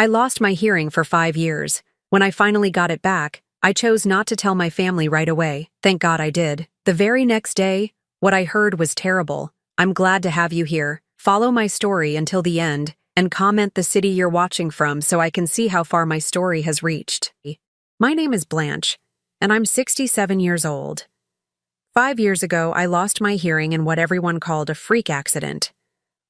I lost my hearing for 5 years. When I finally got it back, I chose not to tell my family right away. Thank God I did. The very next day, what I heard was terrible. I'm glad to have you here. Follow my story until the end, and comment the city you're watching from so I can see how far my story has reached. My name is Blanche, and I'm 67 years old. 5 years ago, I lost my hearing in what everyone called a freak accident.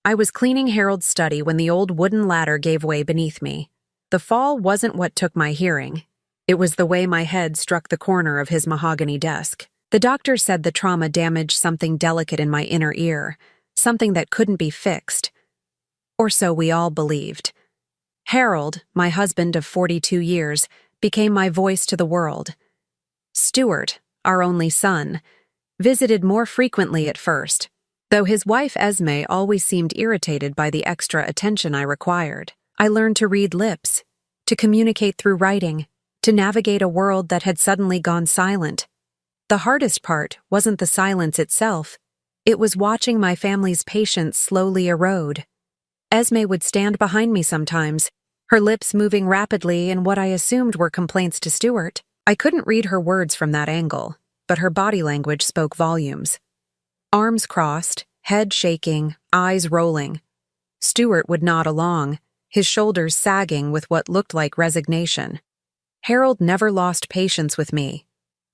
I was cleaning Harold's study when the old wooden ladder gave way beneath me. The fall wasn't what took my hearing. It was the way my head struck the corner of his mahogany desk. The doctor said the trauma damaged something delicate in my inner ear, something that couldn't be fixed. Or so we all believed. Harold, my husband of 42 years, became my voice to the world. Stuart, our only son, visited more frequently at first, though his wife Esme always seemed irritated by the extra attention I required. I learned to read lips, to communicate through writing, to navigate a world that had suddenly gone silent. The hardest part wasn't the silence itself. It was watching my family's patience slowly erode. Esme would stand behind me sometimes, her lips moving rapidly in what I assumed were complaints to Stuart. I couldn't read her words from that angle, but her body language spoke volumes. Arms crossed, head shaking, eyes rolling. Stuart would nod along, his shoulders sagging with what looked like resignation. Harold never lost patience with me.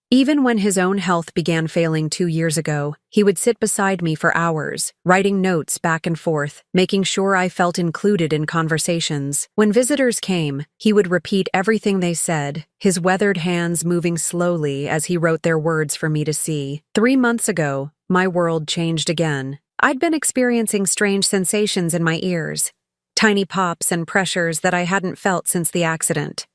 Even when his own health began failing 2 years ago, he would sit beside me for hours, writing notes back and forth, making sure I felt included in conversations. When visitors came, he would repeat everything they said, his weathered hands moving slowly as he wrote their words for me to see. 3 months ago, my world changed again. I'd been experiencing strange sensations in my ears, tiny pops and pressures that I hadn't felt since the accident.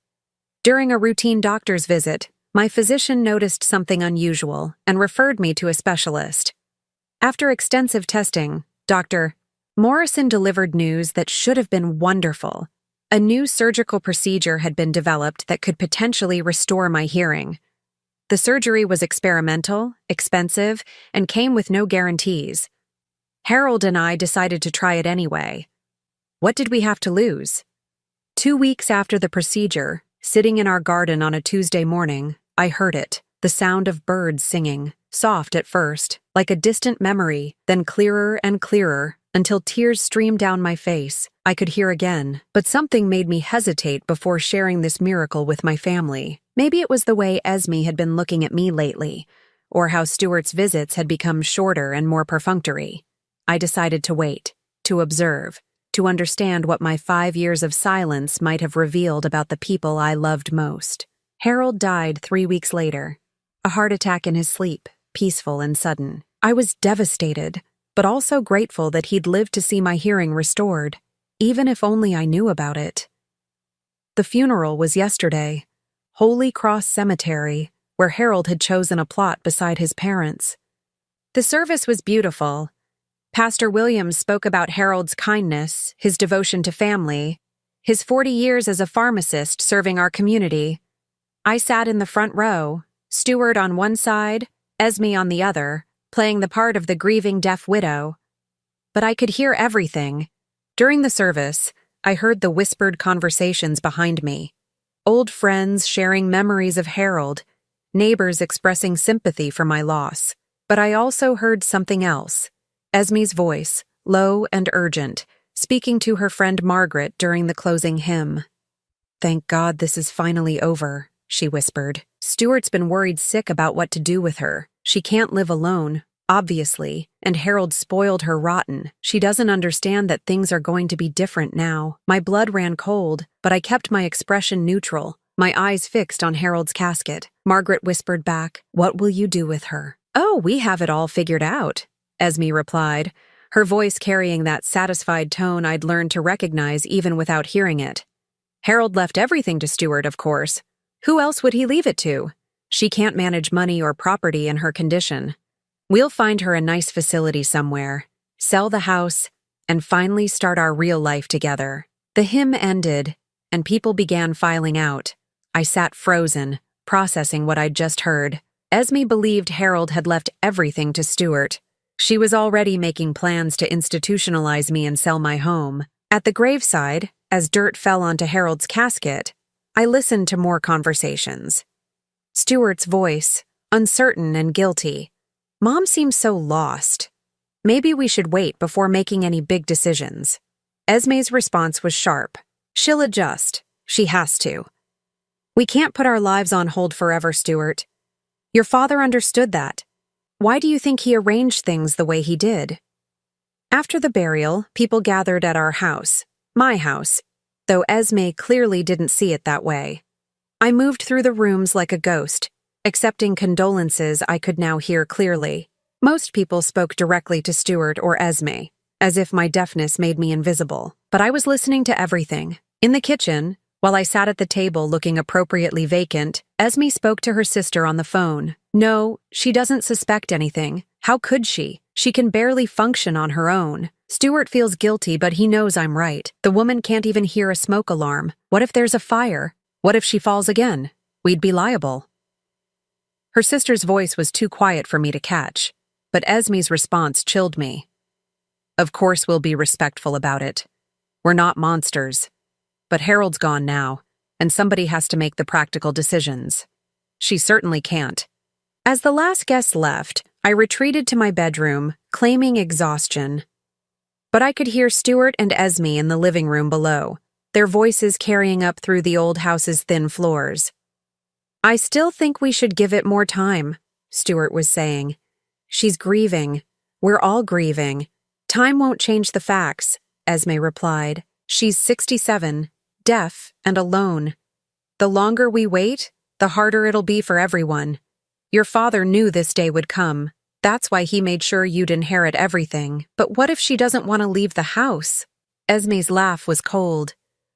During a routine doctor's visit, my physician noticed something unusual and referred me to a specialist. After extensive testing, Dr. Morrison delivered news that should have been wonderful. A new surgical procedure had been developed that could potentially restore my hearing. The surgery was experimental, expensive, and came with no guarantees. Harold and I decided to try it anyway. What did we have to lose? 2 weeks after the procedure, sitting in our garden on a Tuesday morning, I heard it, the sound of birds singing, soft at first, like a distant memory, then clearer and clearer, until tears streamed down my face. I could hear again, but something made me hesitate before sharing this miracle with my family. Maybe it was the way Esme had been looking at me lately, or how Stuart's visits had become shorter and more perfunctory. I decided to wait, to observe, to understand what my 5 years of silence might have revealed about the people I loved most. Harold died 3 weeks later, a heart attack in his sleep, peaceful and sudden. I was devastated, but also grateful that he'd lived to see my hearing restored, even if only I knew about it. The funeral was yesterday, Holy Cross Cemetery, where Harold had chosen a plot beside his parents. The service was beautiful. Pastor Williams spoke about Harold's kindness, his devotion to family, his 40 years as a pharmacist serving our community. I sat in the front row, Stuart on one side, Esme on the other, playing the part of the grieving deaf widow. But I could hear everything. During the service, I heard the whispered conversations behind me. Old friends sharing memories of Harold, neighbors expressing sympathy for my loss. But I also heard something else. Esme's voice, low and urgent, speaking to her friend Margaret during the closing hymn. "Thank God this is finally over," she whispered. "Stuart's been worried sick about what to do with her. She can't live alone, obviously, and Harold spoiled her rotten. She doesn't understand that things are going to be different now." My blood ran cold, but I kept my expression neutral, my eyes fixed on Harold's casket. Margaret whispered back, "What will you do with her?" "Oh, we have it all figured out," Esme replied, her voice carrying that satisfied tone I'd learned to recognize even without hearing it. "Harold left everything to Stuart, of course. Who else would he leave it to? She can't manage money or property in her condition. We'll find her a nice facility somewhere, sell the house, and finally start our real life together." The hymn ended, and people began filing out. I sat frozen, processing what I'd just heard. Esme believed Harold had left everything to Stuart. She was already making plans to institutionalize me and sell my home. At the graveside, as dirt fell onto Harold's casket, I listened to more conversations. Stuart's voice, uncertain and guilty. Mom seems so lost. Maybe we should wait before making any big decisions. Esme's response was sharp. She'll adjust. She has to. We can't put our lives on hold forever, Stuart. Your father understood that. Why do you think he arranged things the way he did? After the burial, people gathered at our house, my house, though Esme clearly didn't see it that way. I moved through the rooms like a ghost, accepting condolences I could now hear clearly. Most people spoke directly to Stuart or Esme, as if my deafness made me invisible. But I was listening to everything. In the kitchen, while I sat at the table looking appropriately vacant, Esme spoke to her sister on the phone. No, she doesn't suspect anything. How could she? She can barely function on her own. Stuart feels guilty, but he knows I'm right. The woman can't even hear a smoke alarm. What if there's a fire? What if she falls again? We'd be liable. Her sister's voice was too quiet for me to catch, but Esme's response chilled me. Of course we'll be respectful about it. We're not monsters. But Harold's gone now, and somebody has to make the practical decisions. She certainly can't. As the last guest left, I retreated to my bedroom, claiming exhaustion. But I could hear Stuart and Esme in the living room below, their voices carrying up through the old house's thin floors. I still think we should give it more time, Stuart was saying. She's grieving. We're all grieving. Time won't change the facts, Esme replied. She's 67, deaf, and alone. The longer we wait, the harder it'll be for everyone. Your father knew this day would come. That's why he made sure you'd inherit everything. But what if she doesn't want to leave the house? Esme's laugh was cold.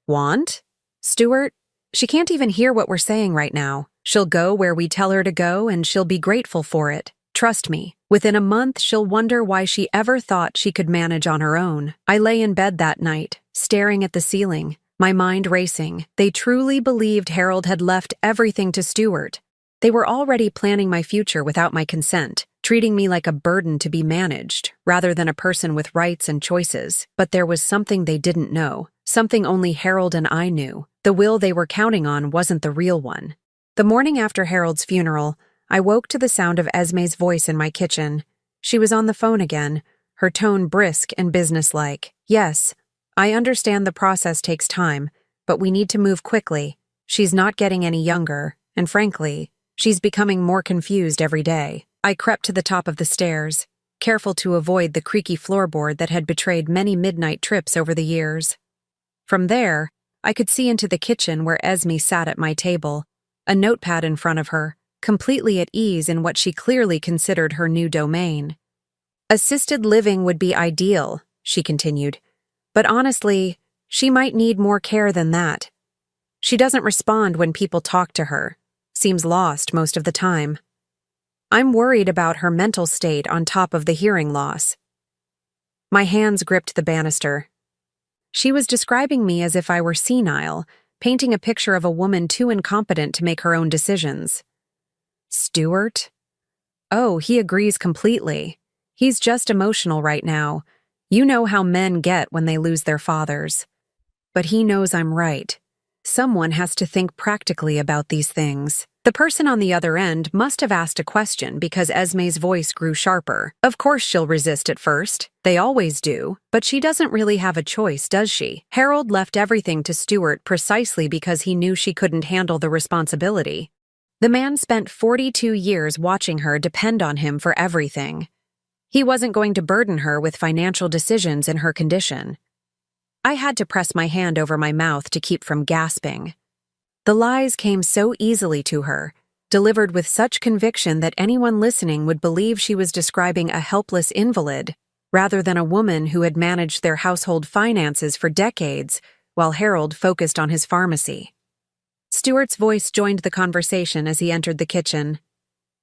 Want? Stuart? She can't even hear what we're saying right now. She'll go where we tell her to go, and she'll be grateful for it. Trust me, within a month she'll wonder why she ever thought she could manage on her own. I lay in bed that night, staring at the ceiling, my mind racing. They truly believed Harold had left everything to Stuart. They were already planning my future without my consent, treating me like a burden to be managed, rather than a person with rights and choices. But there was something they didn't know, something only Harold and I knew. The will they were counting on wasn't the real one. The morning after Harold's funeral, I woke to the sound of Esme's voice in my kitchen. She was on the phone again, her tone brisk and businesslike. Yes, I understand the process takes time, but we need to move quickly. She's not getting any younger, and frankly, she's becoming more confused every day. I crept to the top of the stairs, careful to avoid the creaky floorboard that had betrayed many midnight trips over the years. From there, I could see into the kitchen where Esme sat at my table, a notepad in front of her, completely at ease in what she clearly considered her new domain. Assisted living would be ideal, she continued, but honestly, she might need more care than that. She doesn't respond when people talk to her, seems lost most of the time. I'm worried about her mental state on top of the hearing loss. My hands gripped the banister. She was describing me as if I were senile, painting a picture of a woman too incompetent to make her own decisions. Stuart? Oh, he agrees completely. He's just emotional right now. You know how men get when they lose their fathers. But he knows I'm right. Someone has to think practically about these things. The person on the other end must have asked a question because Esme's voice grew sharper. Of course she'll resist at first. They always do. But she doesn't really have a choice, does she? Harold left everything to Stuart precisely because he knew she couldn't handle the responsibility. The man spent 42 years watching her depend on him for everything. He wasn't going to burden her with financial decisions in her condition. I had to press my hand over my mouth to keep from gasping. The lies came so easily to her, delivered with such conviction that anyone listening would believe she was describing a helpless invalid, rather than a woman who had managed their household finances for decades, while Harold focused on his pharmacy. Stuart's voice joined the conversation as he entered the kitchen.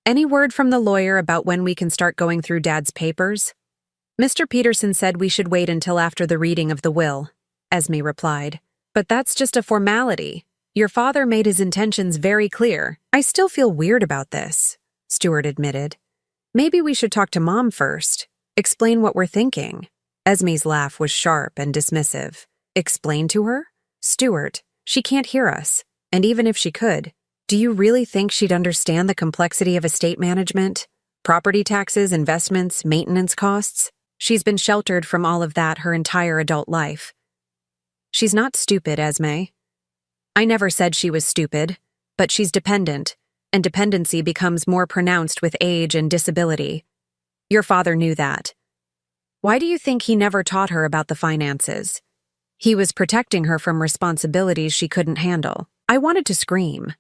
Any word from the lawyer about when we can start going through Dad's papers? Mr. Peterson said we should wait until after the reading of the will, Esme replied. But that's just a formality. Your father made his intentions very clear. I still feel weird about this, Stuart admitted. Maybe we should talk to Mom first. Explain what we're thinking. Esme's laugh was sharp and dismissive. Explain to her? Stuart, she can't hear us. And even if she could, do you really think she'd understand the complexity of estate management? Property taxes, investments, maintenance costs? She's been sheltered from all of that her entire adult life. She's not stupid, Esme. I never said she was stupid, but she's dependent, and dependency becomes more pronounced with age and disability. Your father knew that. Why do you think he never taught her about the finances? He was protecting her from responsibilities she couldn't handle. I wanted to scream.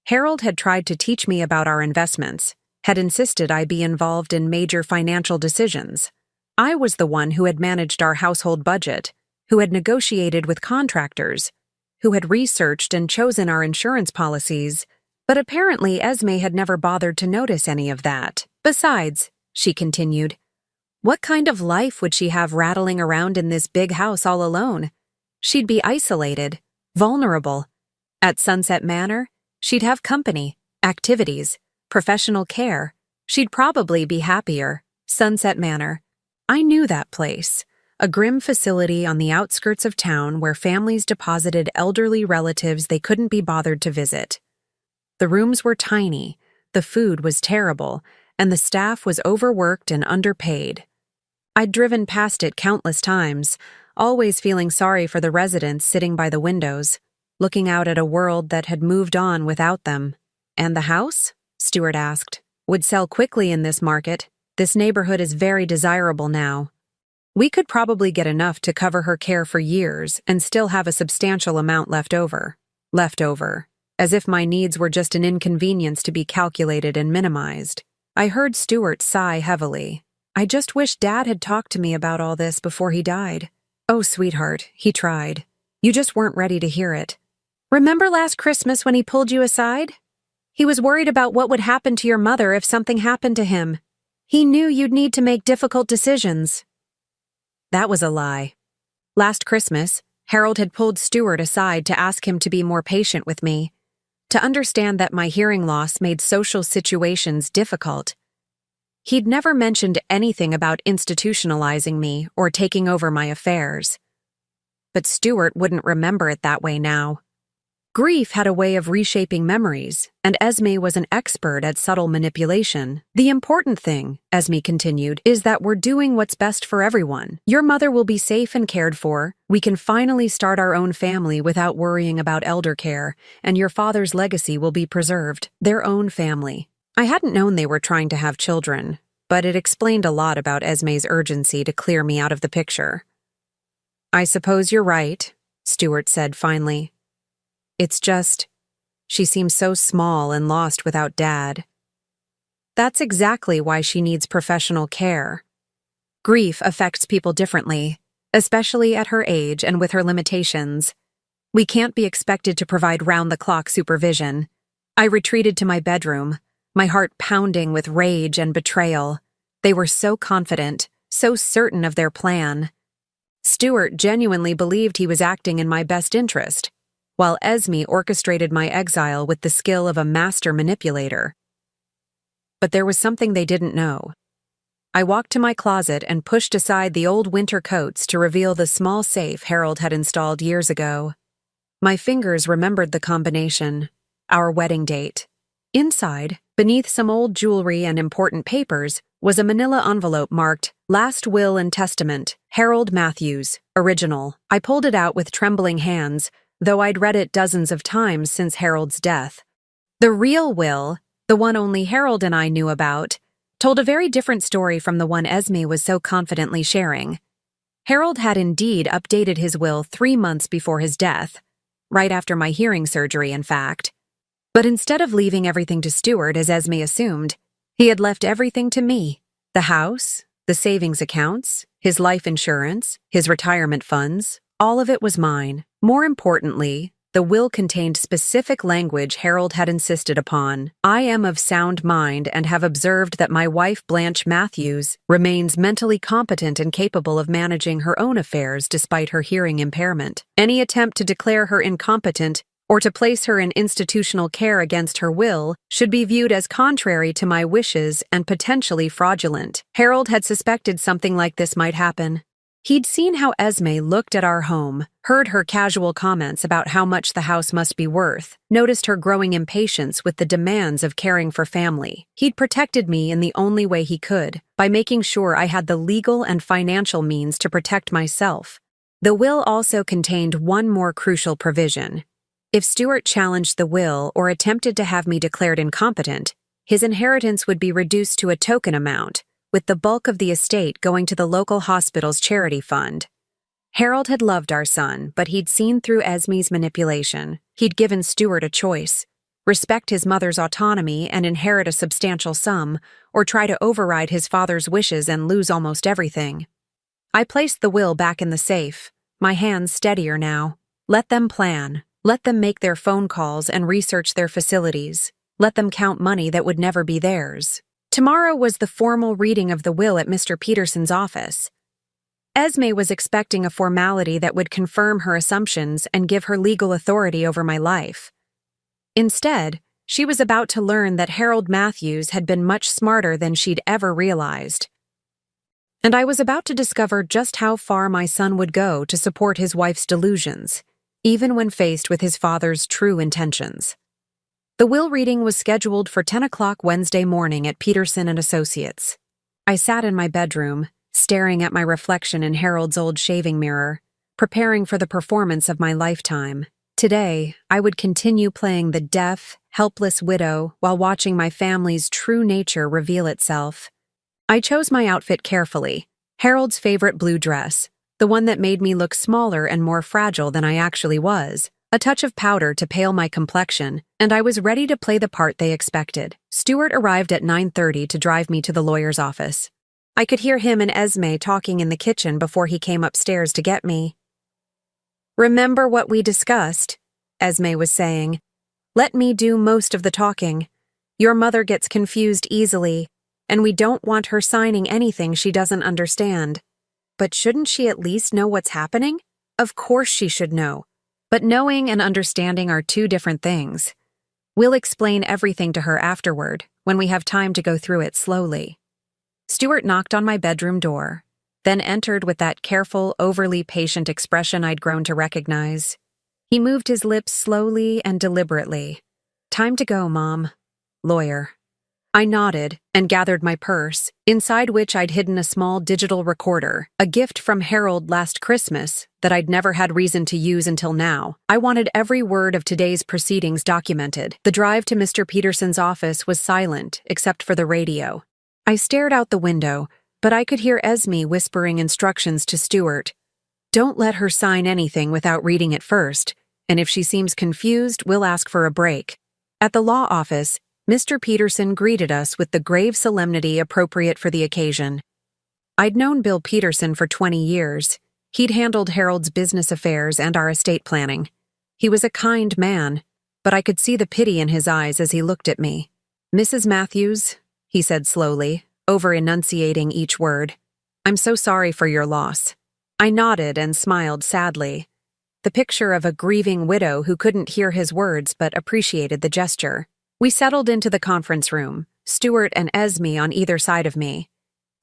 Harold had tried to teach me about our investments, had insisted I be involved in major financial decisions. I was the one who had managed our household budget, who had negotiated with contractors, who had researched and chosen our insurance policies, but apparently Esme had never bothered to notice any of that. Besides, she continued, what kind of life would she have rattling around in this big house all alone? She'd be isolated, vulnerable. At Sunset Manor, she'd have company, activities, professional care. She'd probably be happier. Sunset Manor. I knew that place. A grim facility on the outskirts of town where families deposited elderly relatives they couldn't be bothered to visit. The rooms were tiny, the food was terrible, and the staff was overworked and underpaid. I'd driven past it countless times, always feeling sorry for the residents sitting by the windows, looking out at a world that had moved on without them. And the house? Stuart asked. Would sell quickly in this market. This neighborhood is very desirable now. We could probably get enough to cover her care for years and still have a substantial amount left over. As if my needs were just an inconvenience to be calculated and minimized. I heard Stuart sigh heavily. I just wish Dad had talked to me about all this before he died. Oh, sweetheart, he tried. You just weren't ready to hear it. Remember last Christmas when he pulled you aside? He was worried about what would happen to your mother if something happened to him. He knew you'd need to make difficult decisions. That was a lie. Last Christmas, Harold had pulled Stuart aside to ask him to be more patient with me, to understand that my hearing loss made social situations difficult. He'd never mentioned anything about institutionalizing me or taking over my affairs. But Stuart wouldn't remember it that way now. Grief had a way of reshaping memories, and Esme was an expert at subtle manipulation. The important thing, Esme continued, is that we're doing what's best for everyone. Your mother will be safe and cared for. We can finally start our own family without worrying about elder care, and your father's legacy will be preserved. Their own family. I hadn't known they were trying to have children, but it explained a lot about Esme's urgency to clear me out of the picture. I suppose you're right, Stuart said finally. It's just, she seems so small and lost without Dad. That's exactly why she needs professional care. Grief affects people differently, especially at her age and with her limitations. We can't be expected to provide round-the-clock supervision. I retreated to my bedroom, my heart pounding with rage and betrayal. They were so confident, so certain of their plan. Stuart genuinely believed he was acting in my best interest, while Esme orchestrated my exile with the skill of a master manipulator. But there was something they didn't know. I walked to my closet and pushed aside the old winter coats to reveal the small safe Harold had installed years ago. My fingers remembered the combination, our wedding date. Inside, beneath some old jewelry and important papers, was a manila envelope marked Last Will and Testament, Harold Matthews, Original. I pulled it out with trembling hands, though I'd read it dozens of times since Harold's death. The real will, the one only Harold and I knew about, told a very different story from the one Esme was so confidently sharing. Harold had indeed updated his will 3 months before his death, right after my hearing surgery, in fact. But instead of leaving everything to Stuart, as Esme assumed, he had left everything to me. The house, the savings accounts, his life insurance, his retirement funds, all of it was mine. More importantly, the will contained specific language Harold had insisted upon. I am of sound mind and have observed that my wife Blanche Matthews remains mentally competent and capable of managing her own affairs despite her hearing impairment. Any attempt to declare her incompetent or to place her in institutional care against her will should be viewed as contrary to my wishes and potentially fraudulent. Harold had suspected something like this might happen. He'd seen how Esme looked at our home, heard her casual comments about how much the house must be worth, noticed her growing impatience with the demands of caring for family. He'd protected me in the only way he could, by making sure I had the legal and financial means to protect myself. The will also contained one more crucial provision. If Stuart challenged the will or attempted to have me declared incompetent, his inheritance would be reduced to a token amount, with the bulk of the estate going to the local hospital's charity fund. Harold had loved our son, but he'd seen through Esme's manipulation. He'd given Stuart a choice: respect his mother's autonomy and inherit a substantial sum, or try to override his father's wishes and lose almost everything. I placed the will back in the safe, my hands steadier now. Let them plan. Let them make their phone calls and research their facilities. Let them count money that would never be theirs. Tomorrow was the formal reading of the will at Mr. Peterson's office. Esme was expecting a formality that would confirm her assumptions and give her legal authority over my life. Instead, she was about to learn that Harold Matthews had been much smarter than she'd ever realized. And I was about to discover just how far my son would go to support his wife's delusions, even when faced with his father's true intentions. The will reading was scheduled for 10 o'clock Wednesday morning at Peterson & Associates. I sat in my bedroom, staring at my reflection in Harold's old shaving mirror, preparing for the performance of my lifetime. Today, I would continue playing the deaf, helpless widow while watching my family's true nature reveal itself. I chose my outfit carefully: Harold's favorite blue dress, the one that made me look smaller and more fragile than I actually was, a touch of powder to pale my complexion, and I was ready to play the part they expected. Stuart arrived at 9:30 to drive me to the lawyer's office. I could hear him and Esme talking in the kitchen before he came upstairs to get me. "Remember what we discussed?" Esme was saying. "Let me do most of the talking. Your mother gets confused easily, and we don't want her signing anything she doesn't understand. But shouldn't she at least know what's happening? Of course she should know. But knowing and understanding are two different things. We'll explain everything to her afterward, when we have time to go through it slowly." Stuart knocked on my bedroom door, then entered with that careful, overly patient expression I'd grown to recognize. He moved his lips slowly and deliberately. "Time to go, Mom. Lawyer." I nodded and gathered my purse, inside which I'd hidden a small digital recorder, a gift from Harold last Christmas that I'd never had reason to use until now. I wanted every word of today's proceedings documented. The drive to Mr. Peterson's office was silent, except for the radio. I stared out the window, but I could hear Esme whispering instructions to Stuart. "Don't let her sign anything without reading it first, and if she seems confused, we'll ask for a break." At the law office, Mr. Peterson greeted us with the grave solemnity appropriate for the occasion. I'd known Bill Peterson for 20 years. He'd handled Harold's business affairs and our estate planning. He was a kind man, but I could see the pity in his eyes as he looked at me. "Mrs. Matthews," he said slowly, over-enunciating each word, "I'm so sorry for your loss." I nodded and smiled sadly. The picture of a grieving widow who couldn't hear his words but appreciated the gesture. We settled into the conference room, Stuart and Esme on either side of me.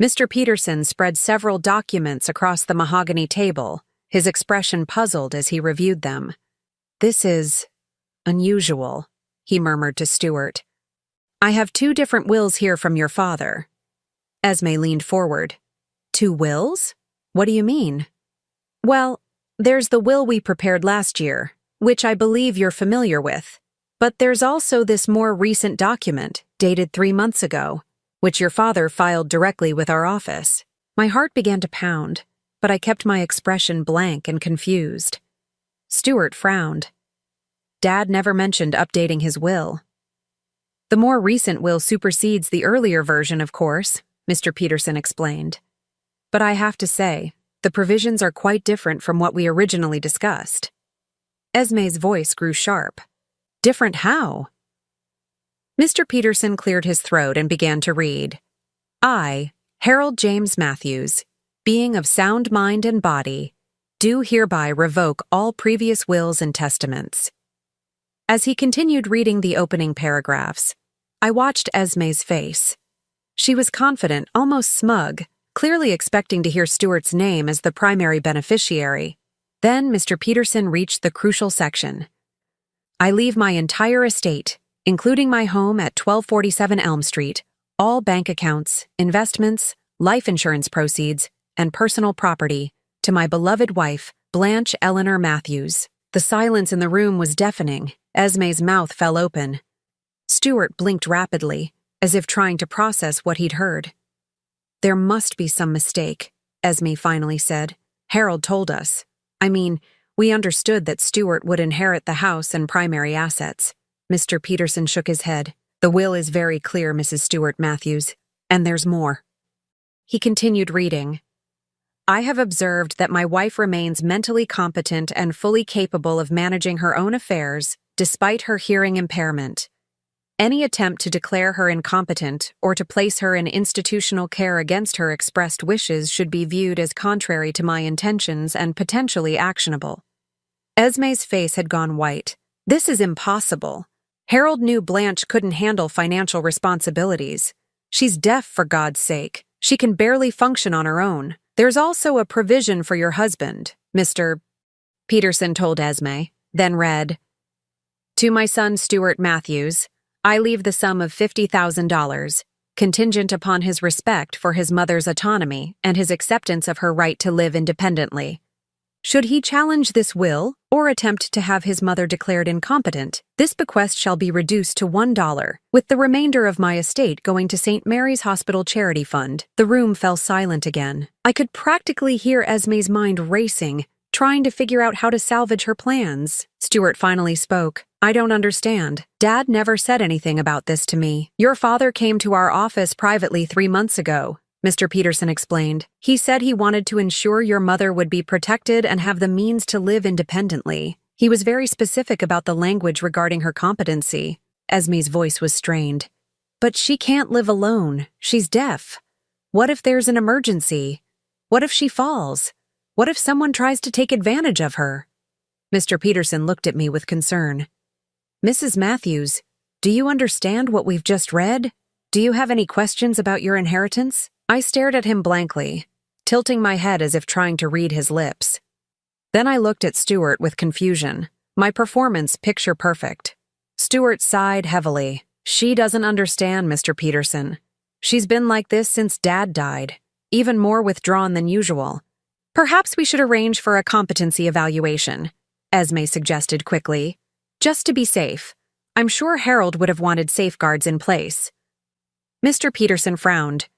Mr. Peterson spread several documents across the mahogany table, his expression puzzled as he reviewed them. "This is unusual," he murmured to Stuart. "I have 2 different wills here from your father." Esme leaned forward. "2 wills? What do you mean?" "Well, there's the will we prepared last year, which I believe you're familiar with. But there's also this more recent document, dated 3 months ago, which your father filed directly with our office." My heart began to pound, but I kept my expression blank and confused. Stuart frowned. Dad never mentioned updating his will. "The more recent will supersedes the earlier version, of course," Mr. Peterson explained. "But I have to say, the provisions are quite different from what we originally discussed." Esme's voice grew sharp. "Different how?" Mr. Peterson cleared his throat and began to read. "I, Harold James Matthews, being of sound mind and body, do hereby revoke all previous wills and testaments." As he continued reading the opening paragraphs, I watched Esme's face. She was confident, almost smug, clearly expecting to hear Stuart's name as the primary beneficiary. Then Mr. Peterson reached the crucial section. I leave my entire estate, including my home at 1247 Elm Street, all bank accounts, investments, life insurance proceeds, and personal property, to my beloved wife, Blanche Eleanor Matthews. The silence in the room was deafening. Esme's mouth fell open. Stuart blinked rapidly, as if trying to process what he'd heard. There must be some mistake, Esme finally said. Harold told us. We understood that Stuart would inherit the house and primary assets. Mr. Peterson shook his head. The will is very clear, Mrs. Stuart Matthews. And there's more. He continued reading. I have observed that my wife remains mentally competent and fully capable of managing her own affairs, despite her hearing impairment. Any attempt to declare her incompetent or to place her in institutional care against her expressed wishes should be viewed as contrary to my intentions and potentially actionable. Esme's face had gone white. This is impossible. Harold knew Blanche couldn't handle financial responsibilities. She's deaf, for God's sake. She can barely function on her own. There's also a provision for your husband, Mr. Peterson told Esme, then read, To my son Stuart Matthews, I leave the sum of $50,000, contingent upon his respect for his mother's autonomy and his acceptance of her right to live independently. Should he challenge this will or attempt to have his mother declared incompetent, this bequest shall be reduced to $1, with the remainder of my estate going to St. Mary's Hospital Charity Fund. The room fell silent again. I could practically hear Esme's mind racing, trying to figure out how to salvage her plans. Stuart finally spoke. I don't understand. Dad never said anything about this to me. Your father came to our office privately 3 months ago, Mr. Peterson explained. He said he wanted to ensure your mother would be protected and have the means to live independently. He was very specific about the language regarding her competency. Esme's voice was strained. But she can't live alone. She's deaf. What if there's an emergency? What if she falls? What if someone tries to take advantage of her? Mr. Peterson looked at me with concern. Mrs. Matthews, do you understand what we've just read? Do you have any questions about your inheritance? I stared at him blankly, tilting my head as if trying to read his lips. Then I looked at Stuart with confusion. My performance picture perfect. Stuart sighed heavily. She doesn't understand, Mr. Peterson. She's been like this since Dad died, even more withdrawn than usual. Perhaps we should arrange for a competency evaluation, Esme suggested quickly. Just to be safe. I'm sure Harold would have wanted safeguards in place. Mr. Peterson frowned.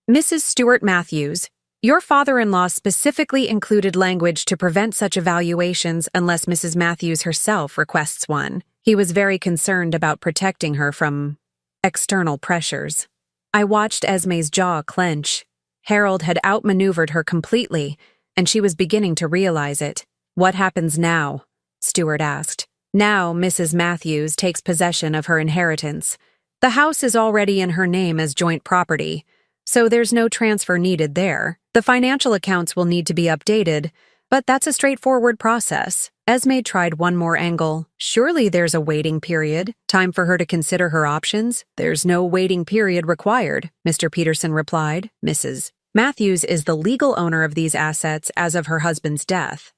Mrs. Stuart Matthews, your father-in-law specifically included language to prevent such evaluations unless Mrs. Matthews herself requests one. He was very concerned about protecting her from external pressures. I watched Esme's jaw clench. Harold had outmaneuvered her completely, and she was beginning to realize it. What happens now? Stuart asked. Now Mrs. Matthews takes possession of her inheritance. The house is already in her name as joint property, so there's no transfer needed there. The financial accounts will need to be updated, but that's a straightforward process. Esme tried one more angle. Surely there's a waiting period. Time for her to consider her options. There's no waiting period required, Mr. Peterson replied. Mrs. Matthews is the legal owner of these assets as of her husband's death.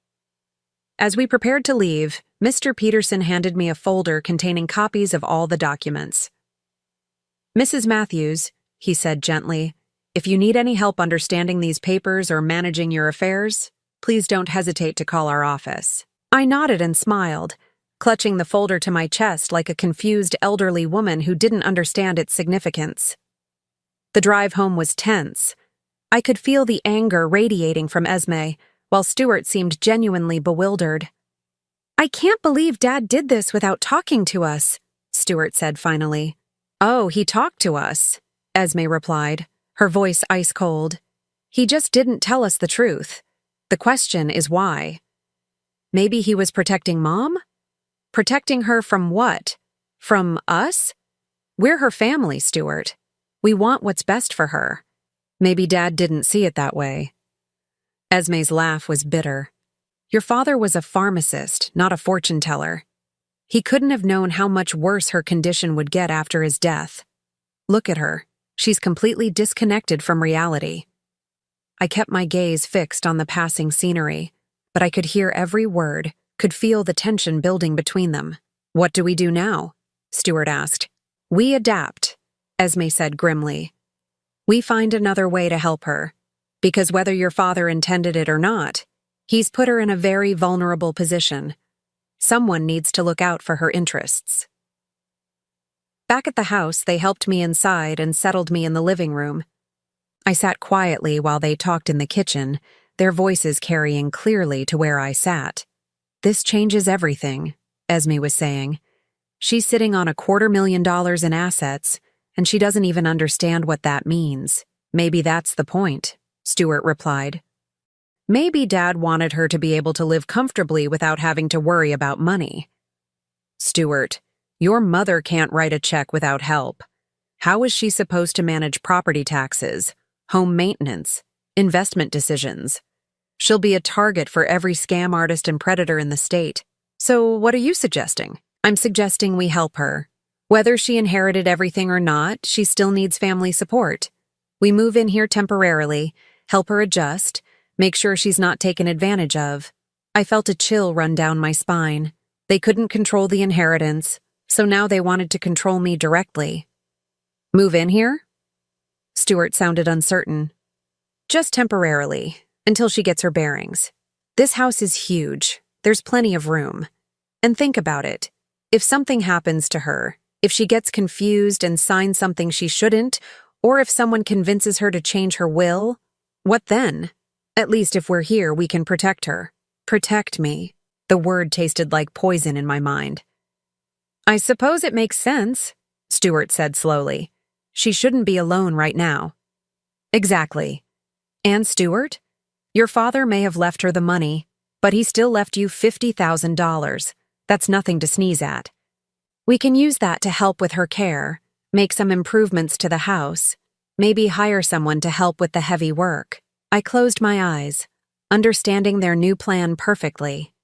As we prepared to leave, Mr. Peterson handed me a folder containing copies of all the documents. Mrs. Matthews, he said gently, if you need any help understanding these papers or managing your affairs, please don't hesitate to call our office. I nodded and smiled, clutching the folder to my chest like a confused elderly woman who didn't understand its significance. The drive home was tense. I could feel the anger radiating from Esme, while Stuart seemed genuinely bewildered. I can't believe Dad did this without talking to us, Stuart said finally. Oh, he talked to us, Esme replied, her voice ice cold. He just didn't tell us the truth. The question is why. Maybe he was protecting Mom? Protecting her from what? From us? We're her family, Stuart. We want what's best for her. Maybe Dad didn't see it that way. Esme's laugh was bitter. Your father was a pharmacist, not a fortune teller. He couldn't have known how much worse her condition would get after his death. Look at her. She's completely disconnected from reality. I kept my gaze fixed on the passing scenery. but I could hear every word, could feel the tension building between them. "What do we do now?" Stuart asked. "We adapt," Esme said grimly. "We find another way to help her, because whether your father intended it or not, he's put her in a very vulnerable position. Someone needs to look out for her interests." Back at the house, they helped me inside and settled me in the living room. I sat quietly while they talked in the kitchen, their voices carrying clearly to where I sat. "This changes everything," Esme was saying. "She's sitting on $250,000 in assets, and she doesn't even understand what that means. Maybe that's the point," Stuart replied. "Maybe Dad wanted her to be able to live comfortably without having to worry about money." "Stuart, your mother can't write a check without help. How is she supposed to manage property taxes, home maintenance, investment decisions? She'll be a target for every scam artist and predator in the state. So what are you suggesting?" "I'm suggesting we help her. Whether she inherited everything or not, she still needs family support. We move in here temporarily, help her adjust, make sure she's not taken advantage of." I felt a chill run down my spine. They couldn't control the inheritance, so now they wanted to control me directly. "Move in here?" Stuart sounded uncertain. "Just temporarily, until she gets her bearings. This house is huge. There's plenty of room. And think about it. If something happens to her, if she gets confused and signs something she shouldn't, or if someone convinces her to change her will, what then? At least if we're here, we can protect her." Protect me. The word tasted like poison in my mind. "I suppose it makes sense," Stuart said slowly. "She shouldn't be alone right now." "Exactly. And Stuart, your father may have left her the money, but he still left you $50,000. That's nothing to sneeze at. We can use that to help with her care, make some improvements to the house, maybe hire someone to help with the heavy work." I closed my eyes, understanding their new plan perfectly.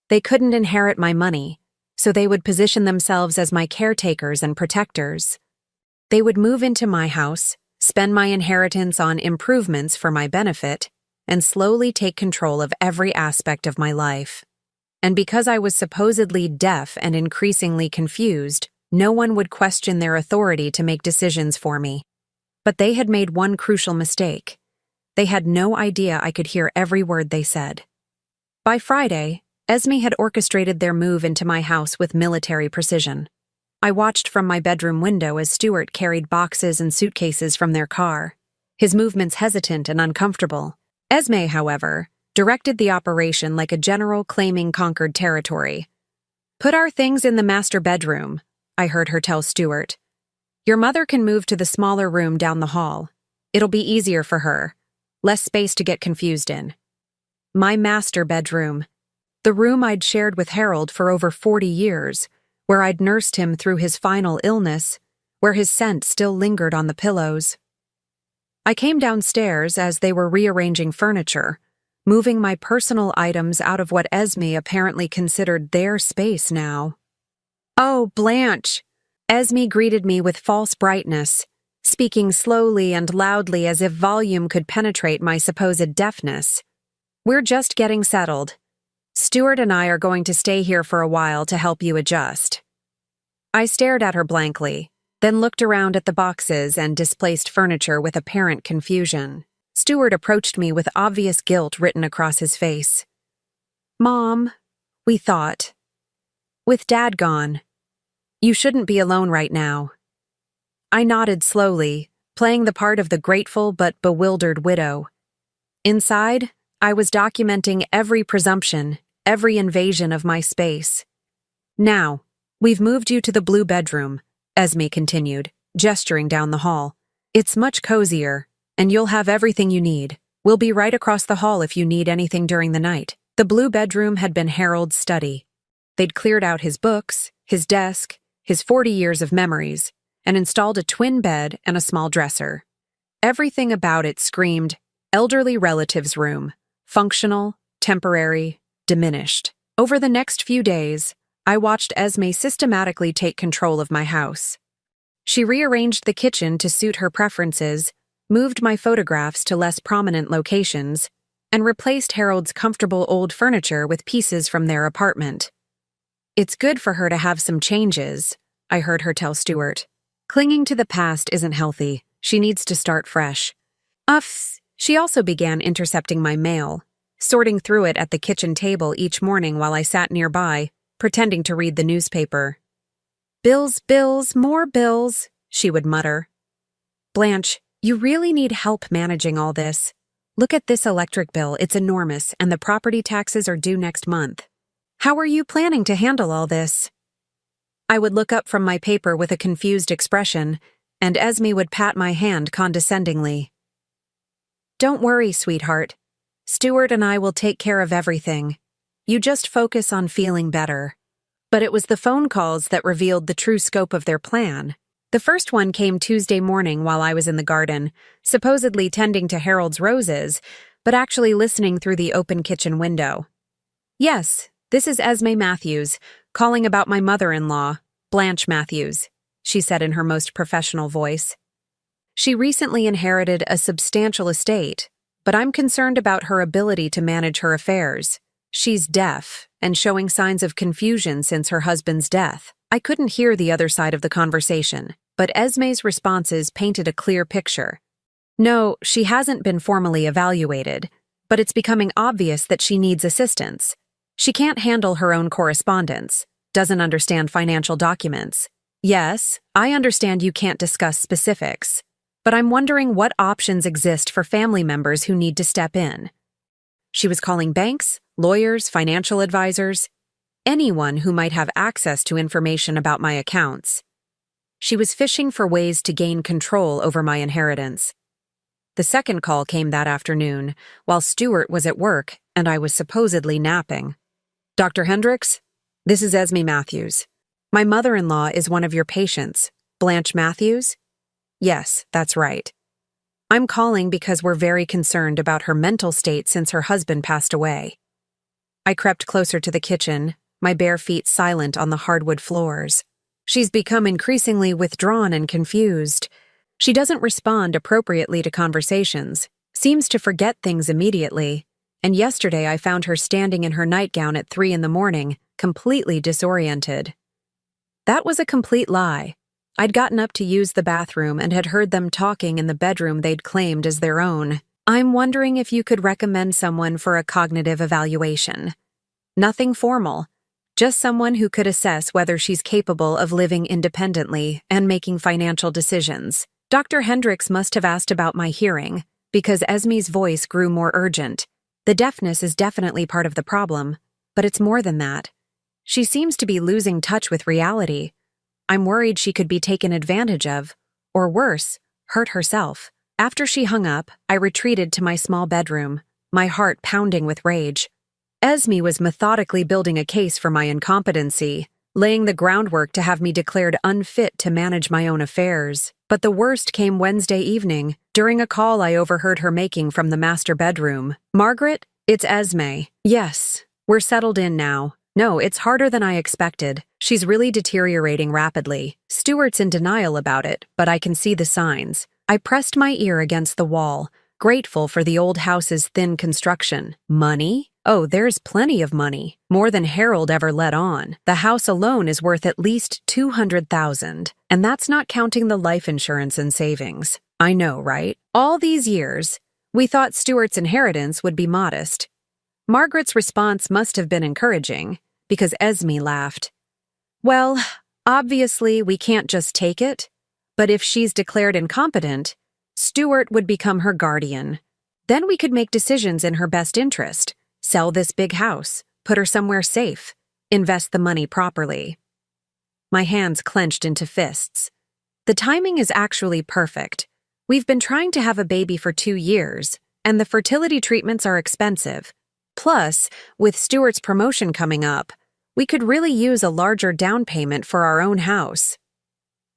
They couldn't inherit my money, so they would position themselves as my caretakers and protectors. They would move into my house, spend my inheritance on improvements for my benefit, and slowly take control of every aspect of my life. And because I was supposedly deaf and increasingly confused, no one would question their authority to make decisions for me. But they had made one crucial mistake. They had no idea I could hear every word they said. By Friday, Esme had orchestrated their move into my house with military precision. I watched from my bedroom window as Stuart carried boxes and suitcases from their car, his movements hesitant and uncomfortable. Esme, however, directed the operation like a general claiming conquered territory. "Put our things in the master bedroom," I heard her tell Stuart. "Your mother can move to the smaller room down the hall. It'll be easier for her. Less space to get confused in." My master bedroom. The room I'd shared with Harold for over 40 years, where I'd nursed him through his final illness, where his scent still lingered on the pillows. I came downstairs as they were rearranging furniture, moving my personal items out of what Esme apparently considered their space now. "Oh, Blanche!" Esme greeted me with false brightness, speaking slowly and loudly as if volume could penetrate my supposed deafness. "We're just getting settled. Stuart and I are going to stay here for a while to help you adjust." I stared at her blankly, then looked around at the boxes and displaced furniture with apparent confusion. Stuart approached me with obvious guilt written across his face. "Mom, we thought. With Dad gone, you shouldn't be alone right now." I nodded slowly, playing the part of the grateful but bewildered widow. Inside, I was documenting every presumption, every invasion of my space. "Now, we've moved you to the blue bedroom," Esme continued, gesturing down the hall. "It's much cozier, and you'll have everything you need. We'll be right across the hall if you need anything during the night." The blue bedroom had been Harold's study. They'd cleared out his books, his desk, his 40 years of memories, and installed a twin bed and a small dresser. Everything about it screamed, elderly relative's room, functional, temporary, diminished. Over the next few days, I watched Esme systematically take control of my house. She rearranged the kitchen to suit her preferences, moved my photographs to less prominent locations, and replaced Harold's comfortable old furniture with pieces from their apartment. "It's good for her to have some changes," I heard her tell Stuart. "Clinging to the past isn't healthy. She needs to start fresh." She also began intercepting my mail, sorting through it at the kitchen table each morning while I sat nearby, pretending to read the newspaper. "Bills, bills, more bills," she would mutter. "Blanche, you really need help managing all this. Look at this electric bill, it's enormous, and the property taxes are due next month. How are you planning to handle all this?" I would look up from my paper with a confused expression, and Esme would pat my hand condescendingly. "Don't worry, sweetheart. Stuart and I will take care of everything. You just focus on feeling better." But it was the phone calls that revealed the true scope of their plan. The first one came Tuesday morning while I was in the garden, supposedly tending to Harold's roses, but actually listening through the open kitchen window. "Yes, this is Esme Matthews, calling about my mother-in-law, Blanche Matthews," she said in her most professional voice. "She recently inherited a substantial estate, but I'm concerned about her ability to manage her affairs. She's deaf and showing signs of confusion since her husband's death." I couldn't hear the other side of the conversation, but Esme's responses painted a clear picture. "No, she hasn't been formally evaluated, but it's becoming obvious that she needs assistance. She can't handle her own correspondence, doesn't understand financial documents. Yes, I understand you can't discuss specifics, but I'm wondering what options exist for family members who need to step in." She was calling banks, lawyers, financial advisors, anyone who might have access to information about my accounts. She was fishing for ways to gain control over my inheritance. The second call came that afternoon, while Stuart was at work and I was supposedly napping. "Dr. Hendricks, this is Esme Matthews. My mother-in-law is one of your patients, Blanche Matthews?" "Yes, that's right. I'm calling because we're very concerned about her mental state since her husband passed away." I crept closer to the kitchen, my bare feet silent on the hardwood floors. "She's become increasingly withdrawn and confused. She doesn't respond appropriately to conversations, seems to forget things immediately, and yesterday I found her standing in her nightgown at 3 a.m, completely disoriented." That was a complete lie. I'd gotten up to use the bathroom and had heard them talking in the bedroom they'd claimed as their own. "I'm wondering if you could recommend someone for a cognitive evaluation. Nothing formal. Just someone who could assess whether she's capable of living independently and making financial decisions." Dr. Hendricks must have asked about my hearing, because Esme's voice grew more urgent. "The deafness is definitely part of the problem, but it's more than that. She seems to be losing touch with reality. I'm worried she could be taken advantage of, or worse, hurt herself." After she hung up, I retreated to my small bedroom, my heart pounding with rage. Esme was methodically building a case for my incompetency, laying the groundwork to have me declared unfit to manage my own affairs. But the worst came Wednesday evening, during a call I overheard her making from the master bedroom. "Margaret, it's Esme. Yes, we're settled in now. No, it's harder than I expected. She's really deteriorating rapidly. Stuart's in denial about it, but I can see the signs." I pressed my ear against the wall, grateful for the old house's thin construction. "Money? Oh, there's plenty of money. More than Harold ever let on. The house alone is worth at least $200,000, and that's not counting the life insurance and savings. I know, right? All these years, we thought Stuart's inheritance would be modest." Margaret's response must have been encouraging, because Esme laughed. "Well, obviously we can't just take it, but if she's declared incompetent, Stuart would become her guardian. Then we could make decisions in her best interest. Sell this big house, put her somewhere safe, invest the money properly." My hands clenched into fists. "The timing is actually perfect. We've been trying to have a baby for 2 years, and the fertility treatments are expensive. Plus, with Stuart's promotion coming up, we could really use a larger down payment for our own house."